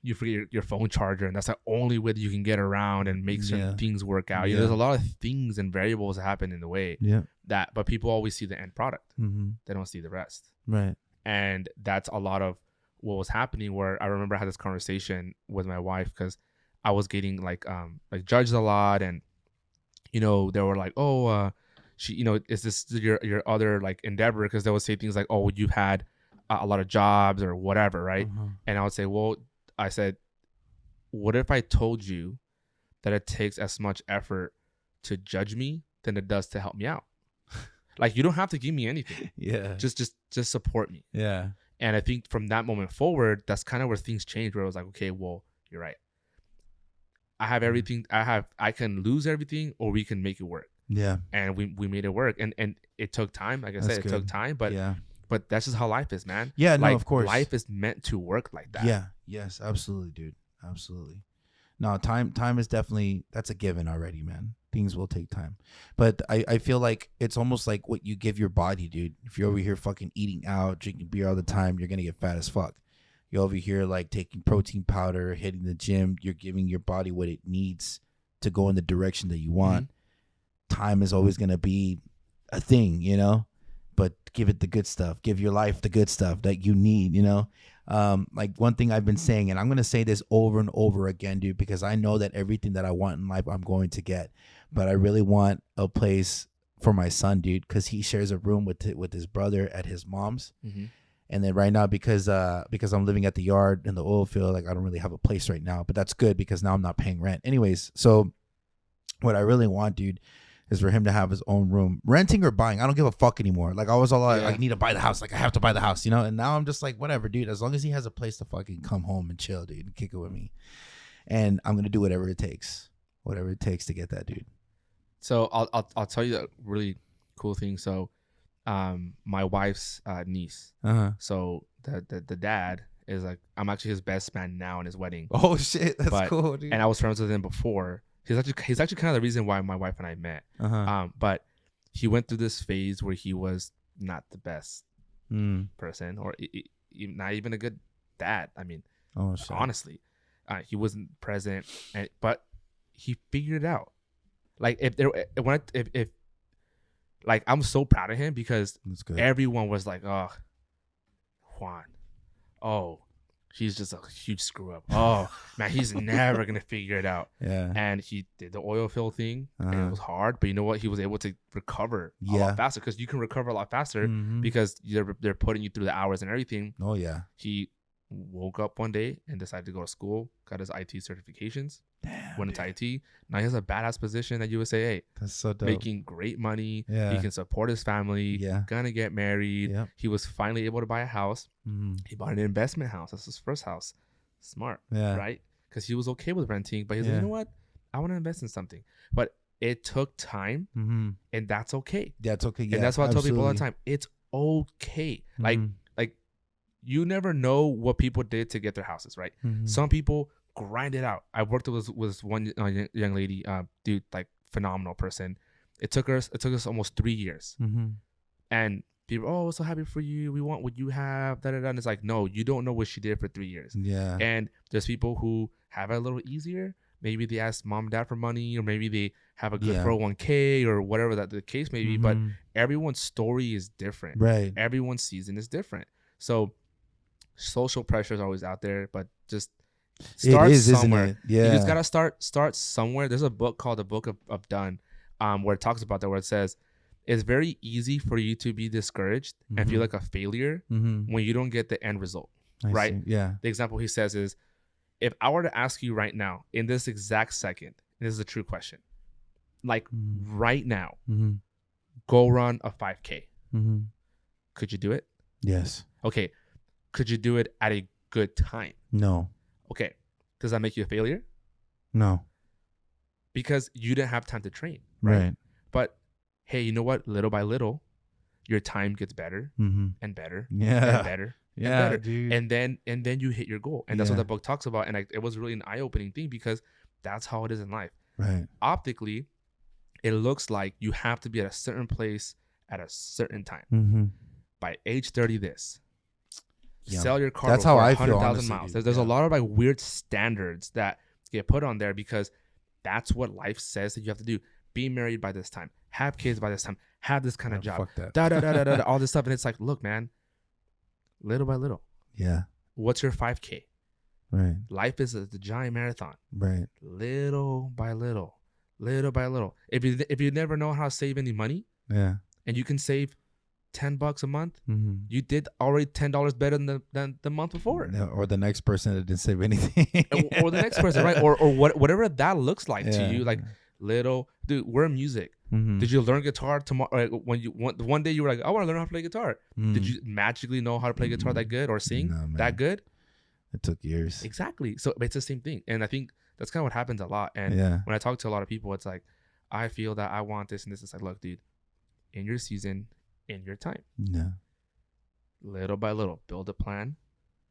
you forget your phone charger, and that's the only way that you can get around and make certain Yeah. things work out. You know, Yeah. there's a lot of things and variables that happen in the way Yeah. but people always see the end product. Mm-hmm. They don't see the rest. Right. And that's a lot of what was happening, where I remember I had this conversation with my wife because I was getting like judged a lot, and you know, they were like, oh, she, you know, is this your other like endeavor? Because they would say things like, oh, you've had a lot of jobs or whatever, right? Uh-huh. And I would say, well, I said, what if I told you that it takes as much effort to judge me than it does to help me out? Like, you don't have to give me anything. Yeah. Just support me. Yeah. And I think from that moment forward, that's kind of where things changed, where I was like, okay, well, you're right. I have everything. I can lose everything, or we can make it work. Yeah. And we made it work. And it took time. Like I That's said, it took good. time, but yeah. that's just how life is, man. Yeah. No, Like, of course. life is meant to work like that. Yeah. Yes. Absolutely, dude. Absolutely. No, time is definitely, that's a given already, man. Things will take time. But I feel like it's almost like what you give your body, dude. If you're over here fucking eating out, drinking beer all the time, you're going to get fat as fuck. You're over here like taking protein powder, hitting the gym. You're giving your body what it needs to go in the direction that you want. Time is always going to be a thing, you know? But give it the good stuff. Give your life the good stuff that you need, you know? Like one thing I've been saying, and I'm going to say this over and over again, dude, because I know that everything that I want in life, I'm going to get. But I really want a place for my son, dude, because he shares a room with his brother at his mom's. Mm-hmm. And then right now, because I'm living at the yard in the oil field, like I don't really have a place right now. But that's good because now I'm not paying rent. Anyways, so what I really want, dude, is for him to have his own room. Renting or buying, I don't give a fuck anymore. Like I was all like, I need to buy the house. Like I have to buy the house, you know? And now I'm just like, whatever, dude. As long as he has a place to fucking come home and chill, dude, and kick it with me. And I'm going to do whatever it takes. Whatever it takes to get that, dude. So I'll tell you a really cool thing. So my wife's niece. Uh-huh. So the dad is like, I'm actually his best man now in his wedding. Oh shit, that's cool, dude. And I was friends with him before. He's actually kind of the reason why my wife and I met. Uh-huh. But he went through this phase where he was not the best person, or not even a good dad. I mean, honestly, he wasn't present, but he figured it out. Like if like, I'm so proud of him because everyone was like, oh, Juan, oh, he's just a huge screw up. Oh man, he's never gonna figure it out. Yeah. And he did the oil field thing, and it was hard, but you know what? He was able to recover a lot faster, because you can recover a lot faster because they're putting you through the hours and everything. Oh yeah. He woke up one day and decided to go to school, got his IT certifications. Damn, went into IT. Now he has a badass position at USAA. That's so dope. Making great money. Yeah. He can support his family. Yeah. Gonna get married. Yep. He was finally able to buy a house. Mm-hmm. He bought an investment house. That's his first house. Smart. Yeah. Right? Because he was okay with renting, but he's like, you know what? I want to invest in something. But it took time, and that's okay. That's okay. Yeah. And that's what I tell people all the time. It's okay. Like you never know what people did to get their houses, right? Some people grind it out. I worked with one young lady, dude, like phenomenal person. It took us almost 3 years. And people, oh, so happy for you. We want what you have. Da, da, da. And it's like, no, you don't know what she did for 3 years. Yeah. And there's people who have it a little easier. Maybe they ask mom and dad for money, or maybe they have a good 401k or whatever that the case may be. But everyone's story is different. Right. Everyone's season is different. So social pressure is always out there, but just start somewhere. Isn't it? Yeah. You just gotta start somewhere. There's a book called The Book of Done, where it talks about that, where it says it's very easy for you to be discouraged and feel like a failure when you don't get the end result. Right? Yeah. The example he says is, if I were to ask you right now, in this exact second, and this is a true question. Like Mm-hmm. right now, Mm-hmm. go run a 5K. Mm-hmm. Could you do it? Yes. Okay. Could you do it at a good time? No. Okay. Does that make you a failure? No. Because you didn't have time to train, right? Right. But hey, you know what? Little by little, your time gets better Mm-hmm. and better Yeah. and better and Yeah, better. dude. And then you hit your goal. And that's what Yeah. the book talks about. And it was really an eye-opening thing because that's how it is in life. Right. Optically, it looks like you have to be at a certain place at a certain time. Mm-hmm. By age 30, this. Yeah. Sell your car That's how before I feel, 100,000 honestly, miles. dude. There's Yeah. a lot of like weird standards that get put on there because that's what life says that you have to do. Be married by this time. Have kids by this time. Have this kind of job. Fuck that. Da, da, da, da, da, da, all this stuff. And it's like, look, man, little by little. Yeah. What's your 5K? Right. Life is the giant marathon. Right. Little by little. Little by little. If you never know how to save any money Yeah. and you can save $10 a month, Mm-hmm. you did already $10 better than the month before. Or the next person that didn't save anything. or the next person, right? Or whatever that looks like Yeah. to you. Like little, dude, we're in music. Mm-hmm. Did you learn guitar tomorrow? When you one day you were like, I want to learn how to play guitar. Did you magically know how to play guitar that good or sing No, man. that good? It took years. Exactly. So it's the same thing. And I think that's kind of what happens a lot. And Yeah. when I talk to a lot of people, it's like, I feel that I want this and this. It's like, look, dude, in your season, in your time, Yeah. little by little, build a plan.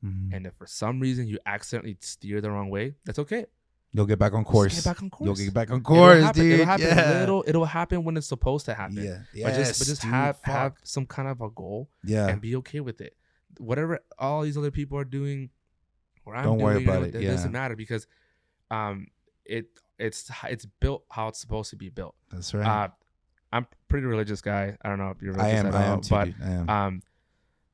Mm-hmm. And if for some reason you accidentally steer the wrong way, that's okay. You'll get back on Just course. get back on course. You'll get back on It'll course, happen. dude. It'll happen Yeah. it'll happen when it's supposed to happen. Yeah. But just dude, have fuck. some kind of a goal Yeah. and be okay with it. Whatever all these other people are doing or I'm Don't doing, worry about it. it Yeah. doesn't matter because it's built how it's supposed to be built. That's right. I'm a pretty religious guy. I don't know if you're I religious am. at I all, am too, but dude. I am.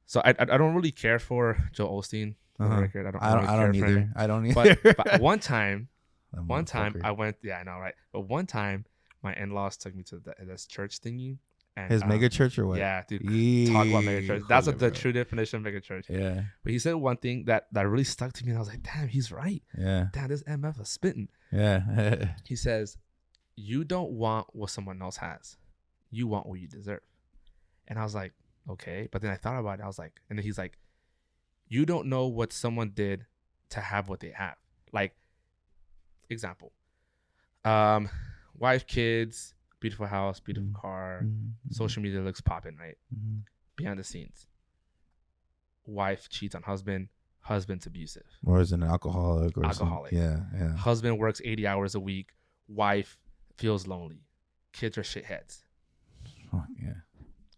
so I don't really care for Joel Osteen. For the Uh-huh. record. I don't I really don't care for either. him. I don't either. But one time That I motherfucker. went, yeah, I know, right? But one time my in-laws took me to this church thingy. And, His mega church or what? Yeah, dude. Talk about mega church. That's Híjole, the bro. true definition of mega church. Yeah. But he said one thing that really stuck to me, and I was like, damn, he's right. Yeah. Damn, this MF is spitting. Yeah. He says, you don't want what someone else has. You want what you deserve. And I was like, okay. But then I thought about it. I was like, and then he's like, you don't know what someone did to have what they have. Like, example, wife, kids, beautiful house, beautiful car, Mm-hmm. social media looks popping, right? Mhm. Behind the scenes, wife cheats on husband, husband's abusive. Or is it an alcoholic or Alcoholic. something? Yeah. Husband works 80 hours a week, wife feels lonely, kids are shitheads. Oh, yeah.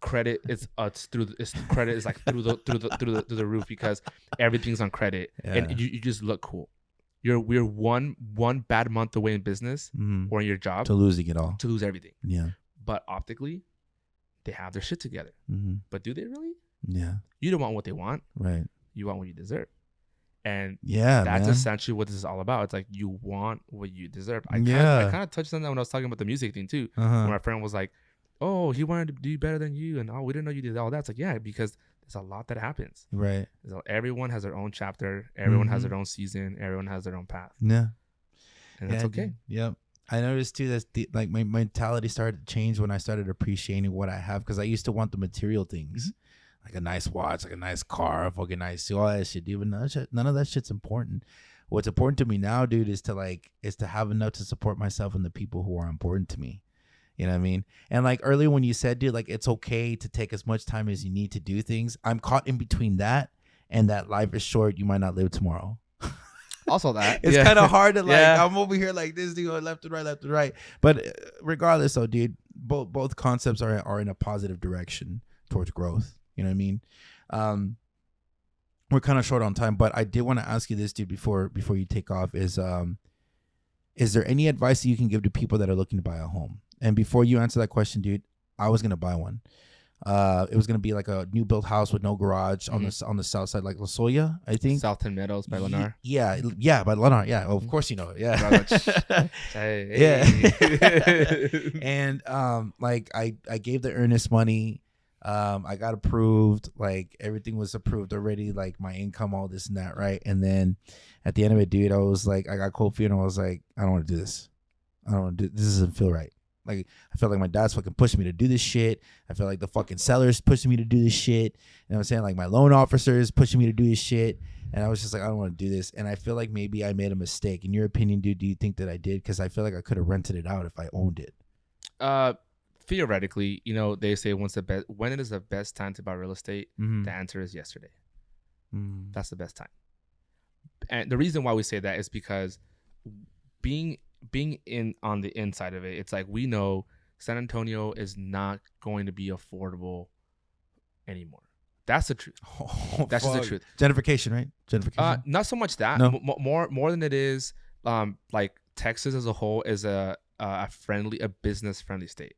Credit is credit is like through the roof because everything's on credit and you just look cool. We're one bad month away in business or in your job To losing it all. to lose everything. Yeah. But optically, they have their shit together. Mm-hmm. But do they really? Yeah. You don't want what they want. Right. You want what you deserve. And Yeah, that's man. essentially what this is all about. It's like you want what you deserve. I Yeah. kind of touched on that when I was talking about the music thing too. Uh-huh. When my friend was like, oh, he wanted to do better than you. And oh, we didn't know you did all that. It's like, yeah, because there's a lot that happens. Right. Everyone has their own chapter. Everyone has Mhm. their own season. Everyone has their own path. Yeah. And that's Yeah, okay. dude. Yep. I noticed too that like my mentality started to change when I started appreciating what I have because I used to want the material things, like a nice watch, like a nice car, a fucking nice all that shit, dude. But none of that shit's important. What's important to me now, dude, is to have enough to support myself and the people who are important to me. You know what I mean? And like earlier when you said, dude, like it's okay to take as much time as you need to do things. I'm caught in between that and that life is short. You might not live tomorrow. Also that. It's kind of hard to like. Yeah. I'm over here like this, dude, going left and right. But regardless, though, dude, both concepts are in a positive direction towards growth. You know what I mean? We're kind of short on time, but I did want to ask you this, dude, before you take off. Is there any advice that you can give to people that are looking to buy a home? And before you answer that question, dude, I was gonna buy one. It was gonna be like a new built house with no garage on the south side, like La Soya, I think. Southton Meadows by Lennar. Yeah, by Lennar. Yeah, well, of course you know it. Yeah, Hey. yeah. And like I gave the earnest money. I got approved. Like everything was approved already. Like my income, all this and that, right? And then at the end of it, dude, I was like, I got cold feet, and I was like, I don't want to do this. I don't want to do this. Doesn't feel right. Like, I feel like my dad's fucking pushing me to do this shit. I feel like the fucking seller's pushing me to do this shit. You know what I'm saying? Like, my loan officer is pushing me to do this shit. And I was just like, I don't want to do this. And I feel like maybe I made a mistake. In your opinion, dude, do you think that I did? Because I feel like I could have rented it out if I owned it. Theoretically, they say when it is the best time to buy real estate, the answer is yesterday. That's the best time. And the reason why we say that is because being in on the inside of it, it's like we know San Antonio is not going to be affordable anymore. That's the truth. That's just the truth. Gentrification, right? Gentrification. Not so much that. No. More than it is. Like Texas as a whole is a business friendly state,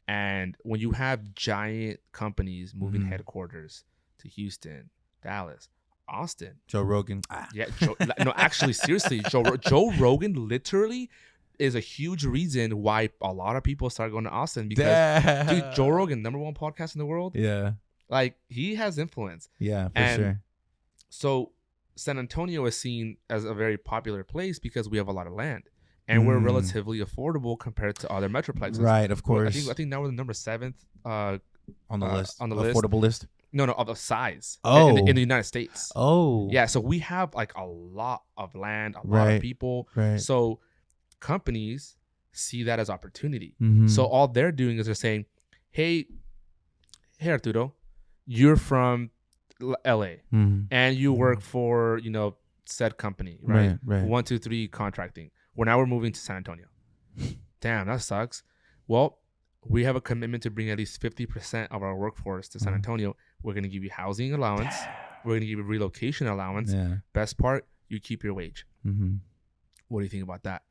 and when you have giant companies moving headquarters to Houston, Dallas, Austin, Joe Rogan. Yeah, no, actually, seriously, Joe Rogan literally is a huge reason why a lot of people start going to Austin because, dude, Joe Rogan, #1 podcast in the world. Yeah. Like, he has influence. Yeah, for sure. So San Antonio is seen as a very popular place because we have a lot of land. And we're relatively affordable compared to other metroplexes. Right, of course. I think now we're the number 7th on the list. On the affordable list. No, of the size. Oh. In the United States. Oh. Yeah, so we have like a lot of land, a lot of people. Right. So companies see that as opportunity. Mm-hmm. So all they're doing is they're saying, hey Arturo, you're from LA and you work for, said company, right? 1, 2, 3 contracting. Now we're moving to San Antonio. Damn, that sucks. Well, we have a commitment to bring at least 50% of our workforce to San Antonio. We're going to give you housing allowance. We're going to give you relocation allowance. Yeah. Best part, you keep your wage. What do you think about that?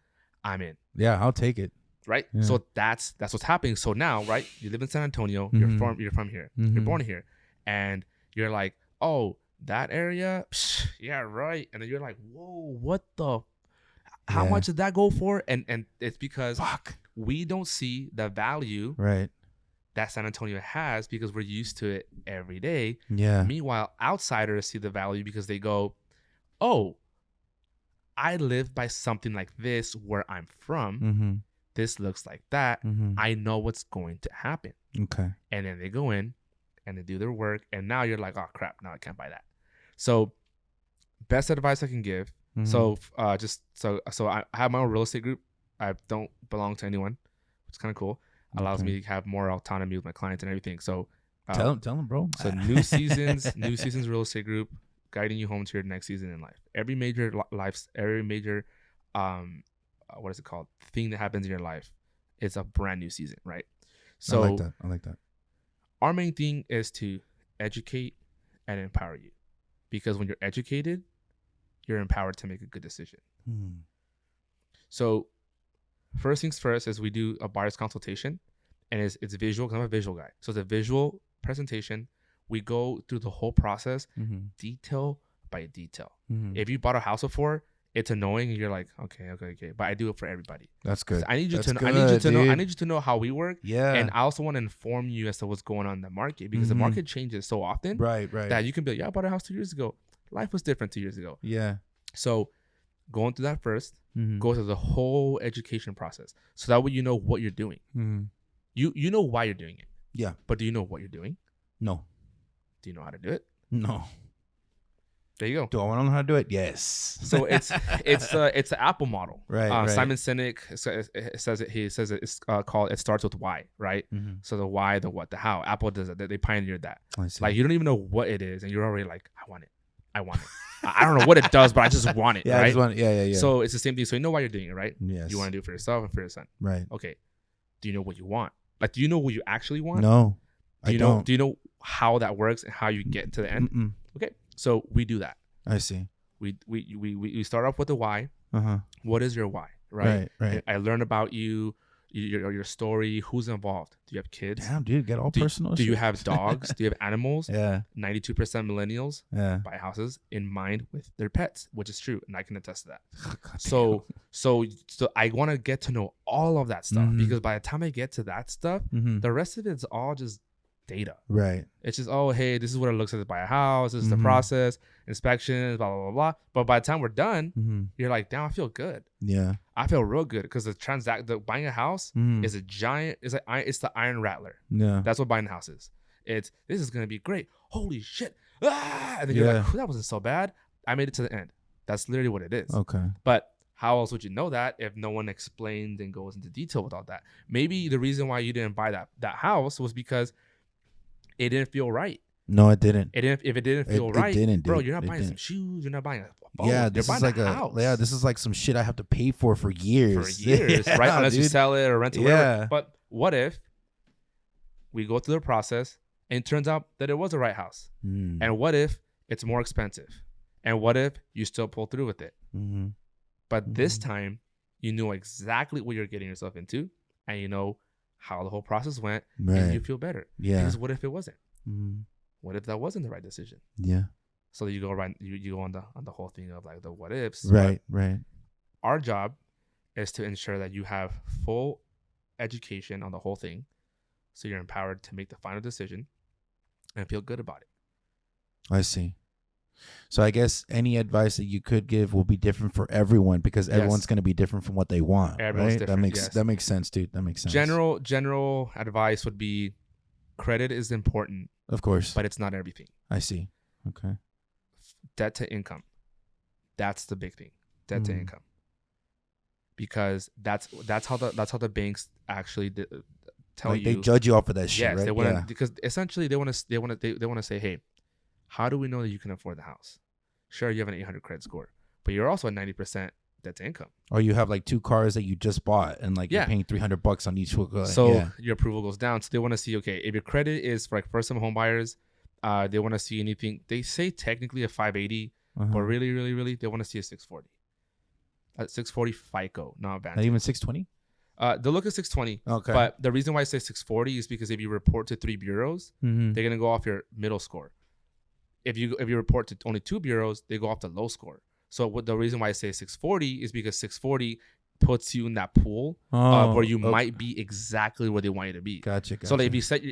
I'm in. Yeah, I'll take it. Right? Yeah. So that's what's happening. So now, right, you live in San Antonio, you're from here. You're born here. And you're like, oh, that area? Psh, yeah, right. And then you're like, whoa, what the? How much did that go for? And it's because we don't see the value that San Antonio has because we're used to it every day. Yeah. Meanwhile, outsiders see the value because they go, oh, I live by something like this where I'm from. This looks like that. I know what's going to happen. Okay. And then they go in and they do their work. And now you're like, oh, crap. Now I can't buy that. So best advice I can give. So I have my own real estate group. I don't belong to anyone, which is kind of cool. Allows me to have more autonomy with my clients and everything. So tell them, bro. So new seasons real estate group, guiding you home to your next season in life. Every major what is it called? Thing that happens in your life, it's a brand new season, right? So I like that. Our main thing is to educate and empower you, because when you're educated, you're empowered to make a good decision. So first things first is we do a buyer's consultation, and it's visual because I'm a visual guy. So it's a visual presentation. We go through the whole process, detail by detail. If you bought a house before, it's annoying and you're like, okay. But I do it for everybody. That's good. I need you to know how we work. Yeah. And I also want to inform you as to what's going on in the market, because the market changes so often. Right. That you can be like, yeah, I bought a house 2 years ago. Life was different 2 years ago. Yeah. So going through that first, go through the whole education process. So that way you know what you're doing. You know why you're doing it. Yeah. But do you know what you're doing? No. Do you know how to do it? No. There you go. Do I want to know how to do it? Yes. So it's the Apple model. Right. Simon Sinek says it's called, it starts with why, right? So the why, the what, the how. Apple does it. They pioneered that. Like, you don't even know what it is, and you're already like, I want it. I don't know what it does, but I just want it. Yeah, right? I just want it. Yeah. So it's the same thing. So you know why you're doing it, right? Yes. You want to do it for yourself and for your son. Right. Okay. Do you know what you want? Like, do you know what you actually want? No. Do you know how that works and how you get to the end? Okay. So we do that. I see. We start off with the why. What is your why? Right. I learn about you, your story, who's involved. Do you have kids? Damn, dude, get all personal. Do you have dogs? Do you have animals? Yeah. 92% millennials buy houses in mind with their pets, which is true, and I can attest to that. So I want to get to know all of that stuff, because by the time I get to that stuff, the rest of it's all just data. Right. It's just, oh, hey, this is what it looks like to buy a house. This is the Mhm. process, inspections, blah, blah, blah, blah. But by the time we're done, Mm-hmm. you're like, damn, I feel good. Yeah. I feel real good because the buying a house Mm. is a giant, it's the iron rattler. Yeah. That's what buying a house is. This is going to be great. Holy shit. Ah! And then you're like, that wasn't so bad. I made it to the end. That's literally what it is. Okay. But how else would you know that if no one explains and goes into detail with all that? Maybe the reason why you didn't buy that house was because it didn't feel right. No, it didn't. If it didn't feel right, it didn't, bro, dude. you're not It buying didn't. some shoes. You're not buying a phone. Yeah, you're this buying is like a house. this is like some shit I have to pay for years. For years, Yeah, right? Unless you dude. sell it or rent it. Yeah. Whatever. But what if we go through the process and it turns out that it was the right house? Mm. And what if it's more expensive? And what if you still pull through with it? Mm-hmm. But this time, you know exactly what you're getting yourself into, and you know how the whole process went, Right. and you feel better. Yeah. Because what if it wasn't? Mm. What if that wasn't the right decision? Yeah. So you go right, you go on the whole thing of like the what ifs. Right. Right. But our job is to ensure that you have full education on the whole thing, so you're empowered to make the final decision and feel good about it. I see. So I guess any advice that you could give will be different for everyone because Yes. everyone's going to be different from what they want. Everyone's right? different, yes. That makes sense, dude. That makes sense. General advice would be, credit is important, Of course. but it's not everything. I see. Okay. Debt to income, that's the big thing. Debt to Mm. income, because that's how the banks actually tell Like you. they judge you off of that shit, Yes, right? they want to Yeah. because essentially they want to say, hey, how do we know that you can afford the house? Sure, you have an 800 credit score, but you're also at 90% debt to income. Or you have like 2 cars that you just bought and like Yeah. you're paying $300 on each. So yeah. your approval goes down. So they want to see, okay, if your credit is for like first-time home buyers, they want to see anything. They say technically a 580, Uh-huh. but really, they want to see a 640. At 640 FICO, not Not Vantage. even 620? They'll look at 620. Okay. But the reason why I say 640 is because if you report to 3 bureaus, Mm-hmm. they're gonna go off your middle score. If you report to only 2 bureaus, they go off the low score. So what the reason why I say 640 is because 640 puts you in that pool where you might be exactly where they want you to be. Gotcha. So like if you set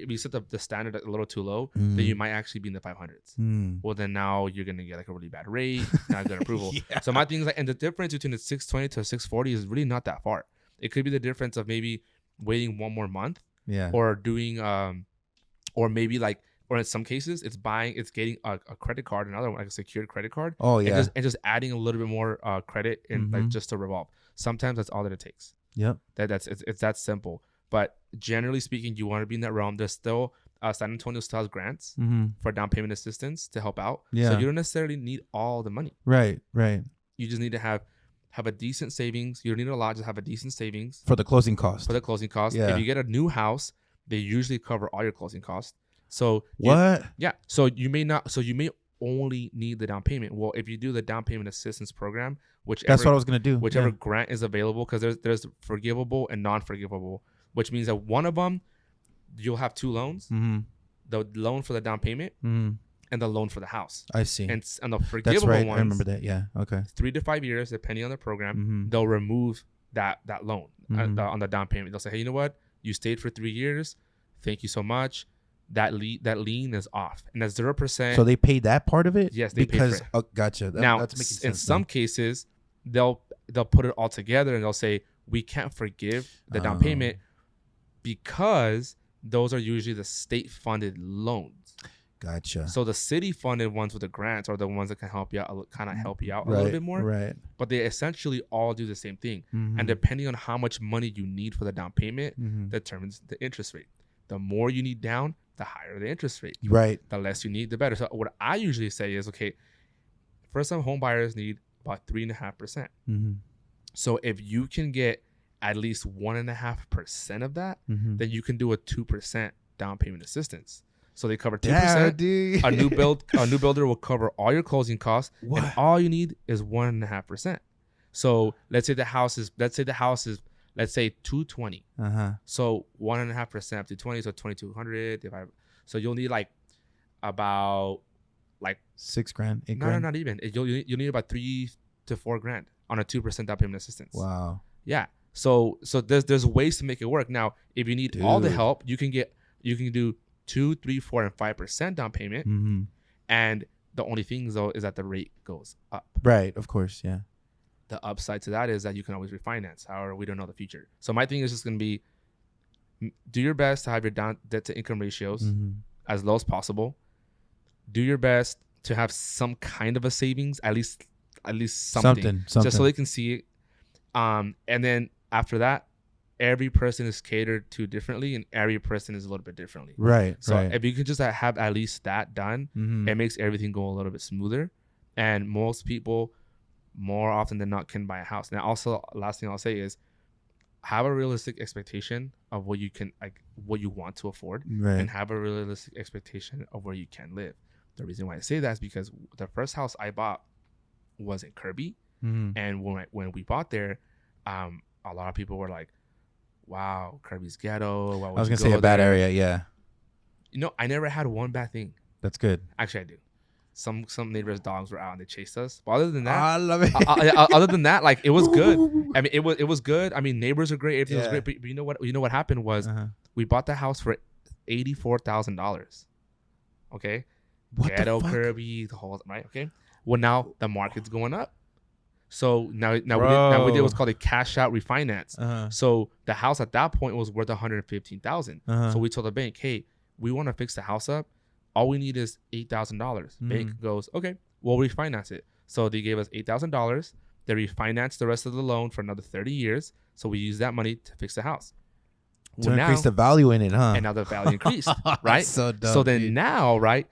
the standard a little too low, then you might actually be in the 500s. Mm. Well, then now you're gonna get like a really bad rate, not good approval. Yeah. So my thing is like, and the difference between the 620 to 640 is really not that far. It could be the difference of maybe waiting one more month, Yeah. or doing or maybe like, or in some cases it's getting a credit card, another one, like a secured credit card, Oh, yeah. and just adding a little bit more credit in like Mhm. just to revolve. Sometimes that's all that it takes. Yep. It's that simple. But generally speaking, you want to be in that realm. There's still San Antonio still has grants Mm-hmm. for down payment assistance to help out. Yeah. So you don't necessarily need all the money. Right. Right. You just need to have a decent savings. You don't need a lot, just have a decent savings For the closing cost. for the closing costs. Yeah. If you get a new house, they usually cover all your closing costs. So What? yeah. So you may only need the down payment. Well, if you do the down payment assistance program, That's what I was gonna do. whichever Yeah. grant is available, because there's forgivable and non-forgivable, which means that one of them you'll have 2 loans: Mm-hmm. the loan for the down payment Mm-hmm. and the loan for the house. I see. And the That's forgivable right. ones, I remember that. Yeah. Okay. 3 to 5 years, depending on the program, Mm-hmm. they'll remove that loan Mhm. on the down payment. They'll say, hey, you know what? You stayed for 3 years. Thank you so much. That lien is off, and that's 0%. So they paid that part of it. Yes, they paid for because it. oh, gotcha. Now, That's making sense. in some cases, they'll put it all together and they'll say, we can't forgive the down Oh. payment because those are usually the state-funded loans. Gotcha. So the city-funded ones with the grants are the ones that can help you out, kind of help you out a little bit more. Right. But they essentially all do the same thing. Mm-hmm. And depending on how much money you need for the down payment, Mm-hmm. determines the interest rate. The more you need down, the higher the interest rate. Right. The less you need, the better. So what I usually say is, okay, first-time home buyers need about 3.5%. Mm-hmm. So if you can get at least 1.5% of that, Mm-hmm. then you can do a 2% down payment assistance. So they cover 2%. Yeah, dude. A new builder will cover all your closing costs, and What? all you need is 1.5%. So let's say the house is 220. Uh-huh. So 1.5% up to 20, so 2,200 divided. So you'll need like about like $6 grand, $8 no, grand. not even. You'll need about $3,000 to $4,000 on a 2% down payment assistance. Wow. Yeah. So there's ways to make it work. Now, if you need all the Dude. help, you can do 2, 3, 4, and 5% down payment. Mm-hmm. And the only thing though is that the rate goes up. Right. Of course. Yeah. The upside to that is that you can always refinance. However, we don't know the future. So my thing is just going to be, do your best to have your debt to income ratios Mm-hmm. as low as possible. Do your best to have some kind of a savings, at least something. Just so they can see it. And then after that, every person is catered to differently, and every person is a little bit differently. Right. So right. if you could just have at least that done, Mm-hmm. it makes everything go a little bit smoother. And most people, more often than not, can buy a house. Now, also, last thing I'll say is, have a realistic expectation of what you can, like, what you want to afford, Right. and have a realistic expectation of where you can live. The reason why I say that is because the first house I bought was in Kirby, Mm-hmm. and when we bought there, a lot of people were like, "Wow, Kirby's ghetto." Why would I was you gonna say go a bad there?" area. Yeah. You know, I never had one bad thing. That's good. Actually, I do. Some neighbors' dogs were out and they chased us. But other than that, I love it. other than that, like, it was good. I mean, it was good. I mean, neighbors are great. Everything was Yeah. great. But you know what? You know what happened was Uh-huh. we bought the house for $84,000. Okay, What ghetto the fuck? Kirby, the whole right. Okay, well, now the market's going up. So now we did what's Bro. called a cash out refinance. Uh-huh. So the house at that point was worth $115,000. Uh-huh. So we told the bank, hey, we want to fix the house up. All we need is $8,000. Bank goes, okay, we'll refinance it. So they gave us $8,000. They refinanced the rest of the loan for another 30 years. So we used that money to fix the house. To increase the value in it, huh? And now the value increased, right? So dumb, So then dude. now, right,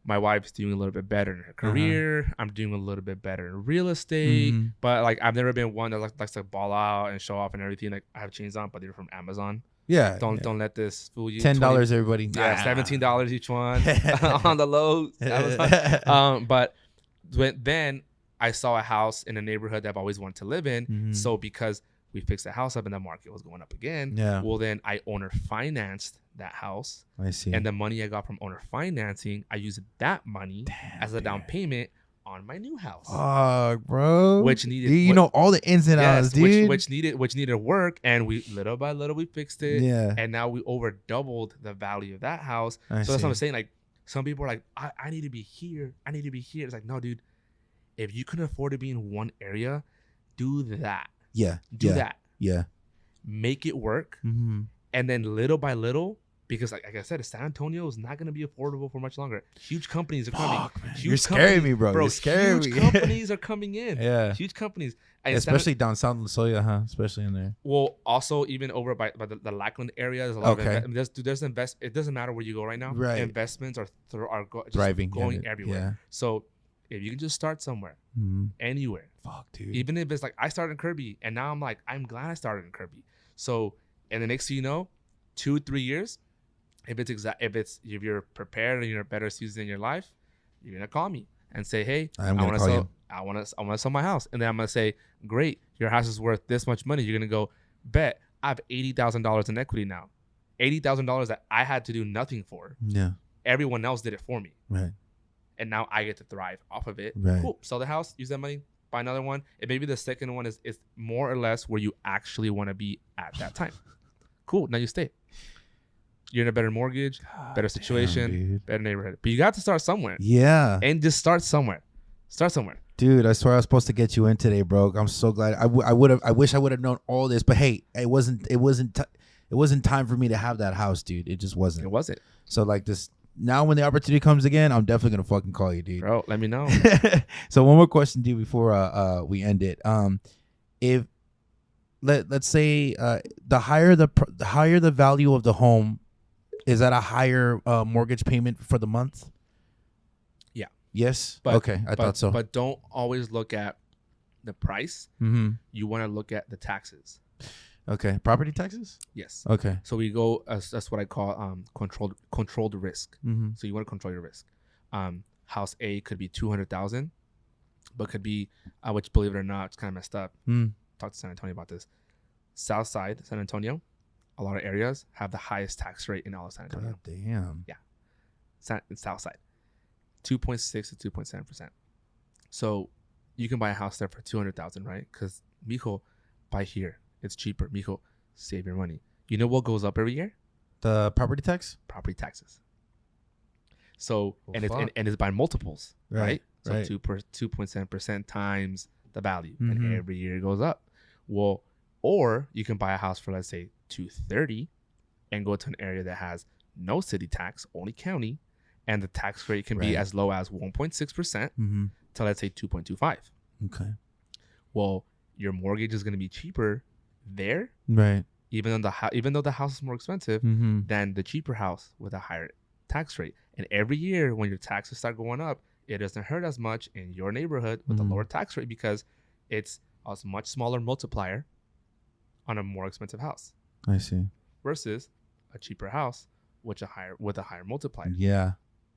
my wife's doing a little bit better in her career. I'm doing a little bit better in real estate. Mhm. But like, I've never been one that likes to ball out and show off and everything. Like, I have chains on, but they're from Amazon. Yeah. Don't let this fool you. $10, everybody. Yeah, $17 each one on the low. But then I saw a house in a neighborhood that I've always wanted to live in. Mhm. So because we fixed the house up and the market was going up again, Yeah. well, then I owner financed that house. I see. And the money I got from owner financing, I used that money as a down payment on my new house. Oh, bro. Which needed- Dude, you know all the ins and outs, dude. which needed work, and we little by little we fixed it. Yeah. And now we over doubled the value of that house. I So that's what I'm see. saying. Like, some people are like, I need to be here. I need to be here. It's like, no, dude. If you can afford to be in one area, do that. Yeah. Do yeah. that. Yeah. Make it work. Mm-hmm. And then little by little, because like I said, San Antonio is not going to be affordable for much longer. Huge companies are coming. Fuck, man. Huge You're scaring companies- me, bro. You're scaring huge me. companies are coming in. Yeah. Huge companies. And Especially down South Lasoya, huh? Especially in there. well, also even over by the Lackland area, there's a lot Okay. of there's invest. It doesn't matter where you go right now. Right. Investments are just Thriving. going Yeah. everywhere. Yeah. So if you can just start somewhere, Mm-hmm. anywhere, Fuck, dude. even if it's like I started in Kirby, and now I'm like, I'm glad I started in Kirby. So, and the next thing you know, 2-3 years, if you're prepared and you're in a better season in your life, you're gonna call me and say, hey, I'm I gonna want to call sell. you. I want to sell my house, and then I'm gonna say, great, your house is worth this much money. You're gonna go, bet I have $80,000 in equity now, $80,000 that I had to do nothing for. Yeah. Everyone else did it for me, Right. and now I get to thrive off of it. Right. Cool. Sell the house, use that money, buy another one, and maybe the second one is more or less where you actually want to be at that time. Cool. Now you stay. You're in a better mortgage, better situation, dude. better neighborhood. But you got to start somewhere, Yeah. and just start somewhere. Start somewhere. Dude, I swear I was supposed to get you in today, bro. I'm so glad. I wish I would have known all this, but hey, it wasn't time for me to have that house, dude. It just It wasn't. wasn't, So like this now, when the opportunity comes again, I'm definitely gonna fucking call you, dude. bro. Let me know. So one more question, dude, before we end it. If let's say the higher the value of the home, is that a higher mortgage payment for the month? Yeah. Yes. But, Okay, I thought so. But don't always look at the price. Mm-hmm. You want to look at the taxes. Okay, property taxes. Yes. Okay. So we go. That's what I call controlled risk. Mm-hmm. So you want to control your risk. House A could be 200,000, but could be, which, believe it or not, it's kind of messed up. Mm. Talk to San Antonio about this. South side San Antonio, a lot of areas have the highest tax rate in all of San Antonio. God damn. South side, 2.6 to 2.7%. So you can buy a house there for 200,000, right? Because mijo, buy here, it's cheaper. Mijo, save your money. You know what goes up every year? The property tax. Property taxes. So Well, and fuck. it's by multiples, right? So right. 2.7% times the value, Mhm. and every year it goes up. Well, or you can buy a house for, let's say, 230, and go to an area that has no city tax, only county, and the tax rate can be Right. as low as 1.6% Mhm. to, let's say, 2.25. Okay. Well, your mortgage is going to be cheaper there, Right. even though the house is more expensive Mhm. than the cheaper house with a higher tax rate. And every year when your taxes start going up, it doesn't hurt as much in your neighborhood with a lower tax rate because it's a much smaller multiplier on a more expensive house I see. versus a cheaper house with a higher multiplier. Yeah.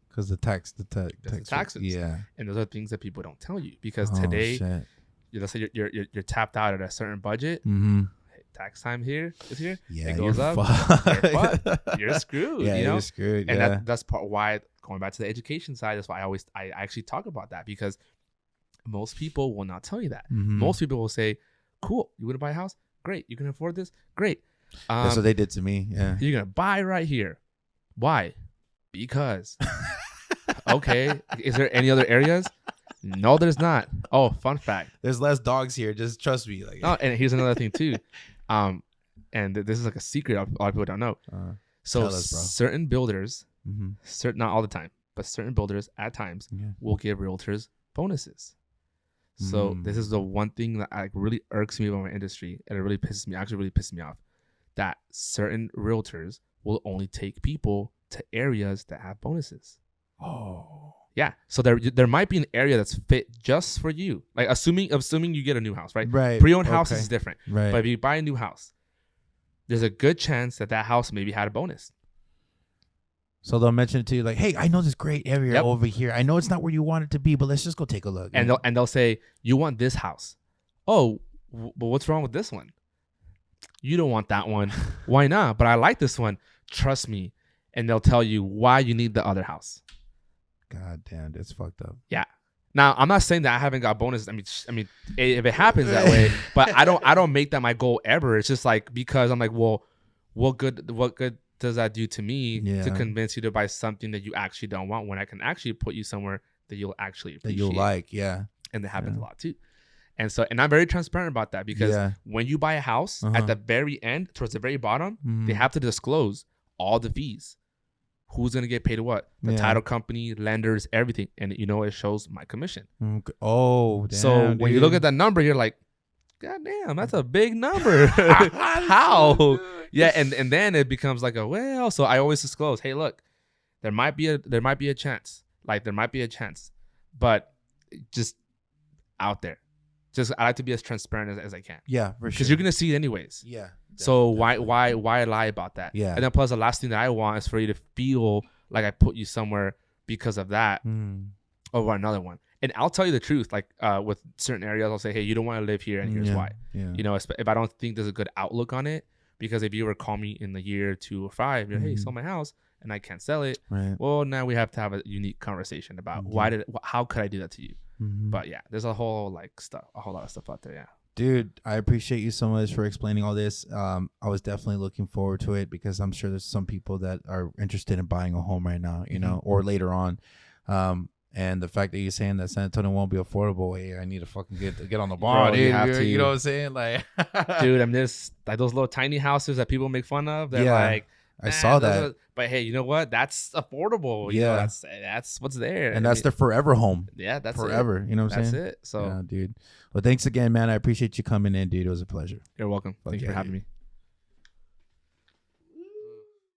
Because the tax, That's the taxes. Yeah. And those are things that people don't tell you because Oh, today, shit. let's say you're tapped out at a certain budget. Mm-hmm. Tax time is here. Yeah, It goes you're up. fucked. You're fucked. You're screwed. Yeah, you know? you're screwed. And Yeah. that's part why, going back to the education side, that's why I actually talk about that, because most people will not tell you that. Mhm. Most people will say, cool, you want to buy a house? Great. You can afford this? Great. That's what they did to me. Yeah. You're going to buy right here. Why? Because. Okay. Is there any other areas? No, there's not. Oh, fun fact. There's less dogs here. Just trust me. Like. No, and here's another thing too. And this is like a secret a lot of people don't know. So tell us, bro. certain builders, Mm-hmm. not all the time, but certain builders at times Yeah. will give realtors bonuses. So this is the one thing that like really irks me about my industry, and it really pisses me off, that certain realtors will only take people to areas that have bonuses. Oh. Yeah. So there might be an area that's fit just for you. Like assuming you get a new house, right? Right. Pre-owned houses Okay. is different. Right. But if you buy a new house, there's a good chance that house maybe had a bonus. So they'll mention it to you like, hey, I know this great area Yep. over here. I know it's not where you want it to be, but let's just go take a look. And they'll say, you want this house. Oh, but what's wrong with this one? You don't want that one. Why not? But I like this one. Trust me. And they'll tell you why you need the other house. God damn, that's fucked up. Yeah. Now, I'm not saying that I haven't got bonuses. I mean, if it happens that way, but I don't make that my goal ever. It's just like, because I'm like, well, what good does that do to me to convince you to buy something that you actually don't want, when I can actually put you somewhere that you'll actually appreciate, That you'll like, yeah. And that happens a lot too. And I'm very transparent about that, because when you buy a house, at the very end, towards the very bottom, they have to disclose all the fees. Who's going to get paid what? The title company, lenders, everything. And it shows my commission. Oh, damn, so when you look at that number, you're like, God damn, that's a big number. How? Yeah, and then it becomes like so I always disclose, hey, look, there might be a chance. Like there might be a chance. But just out there. Just I like to be as transparent as I can. Yeah, for sure. Because you're gonna see it anyways. Yeah. So why lie about that? Yeah. And then plus the last thing that I want is for you to feel like I put you somewhere because of that over another one. And I'll tell you the truth, like with certain areas, I'll say, hey, you don't want to live here, and here's why. Yeah. If I don't think there's a good outlook on it, because if you were to call me in the year 2 or 5, you're hey, sell my house, and I can't sell it. Right. Well, now we have to have a unique conversation about how could I do that to you? But yeah, there's a whole lot of stuff out there. Yeah. Dude, I appreciate you so much for explaining all this. I was definitely looking forward to it, because I'm sure there's some people that are interested in buying a home right now, or later on. And the fact that you're saying that San Antonio won't be affordable, hey, I need to fucking get on the ball, Bro, dude. you have to. You know what I'm saying? Like, dude, I mean, there's like those little tiny houses that people make fun of. They're like, I saw that. But hey, you know what? That's affordable. You know, that's what's there. And that's their forever home. Yeah, that's forever. It. You know what I'm saying? That's it. So, yeah, dude. Well, thanks again, man. I appreciate you coming in, dude. It was a pleasure. You're welcome. Thank you for having me.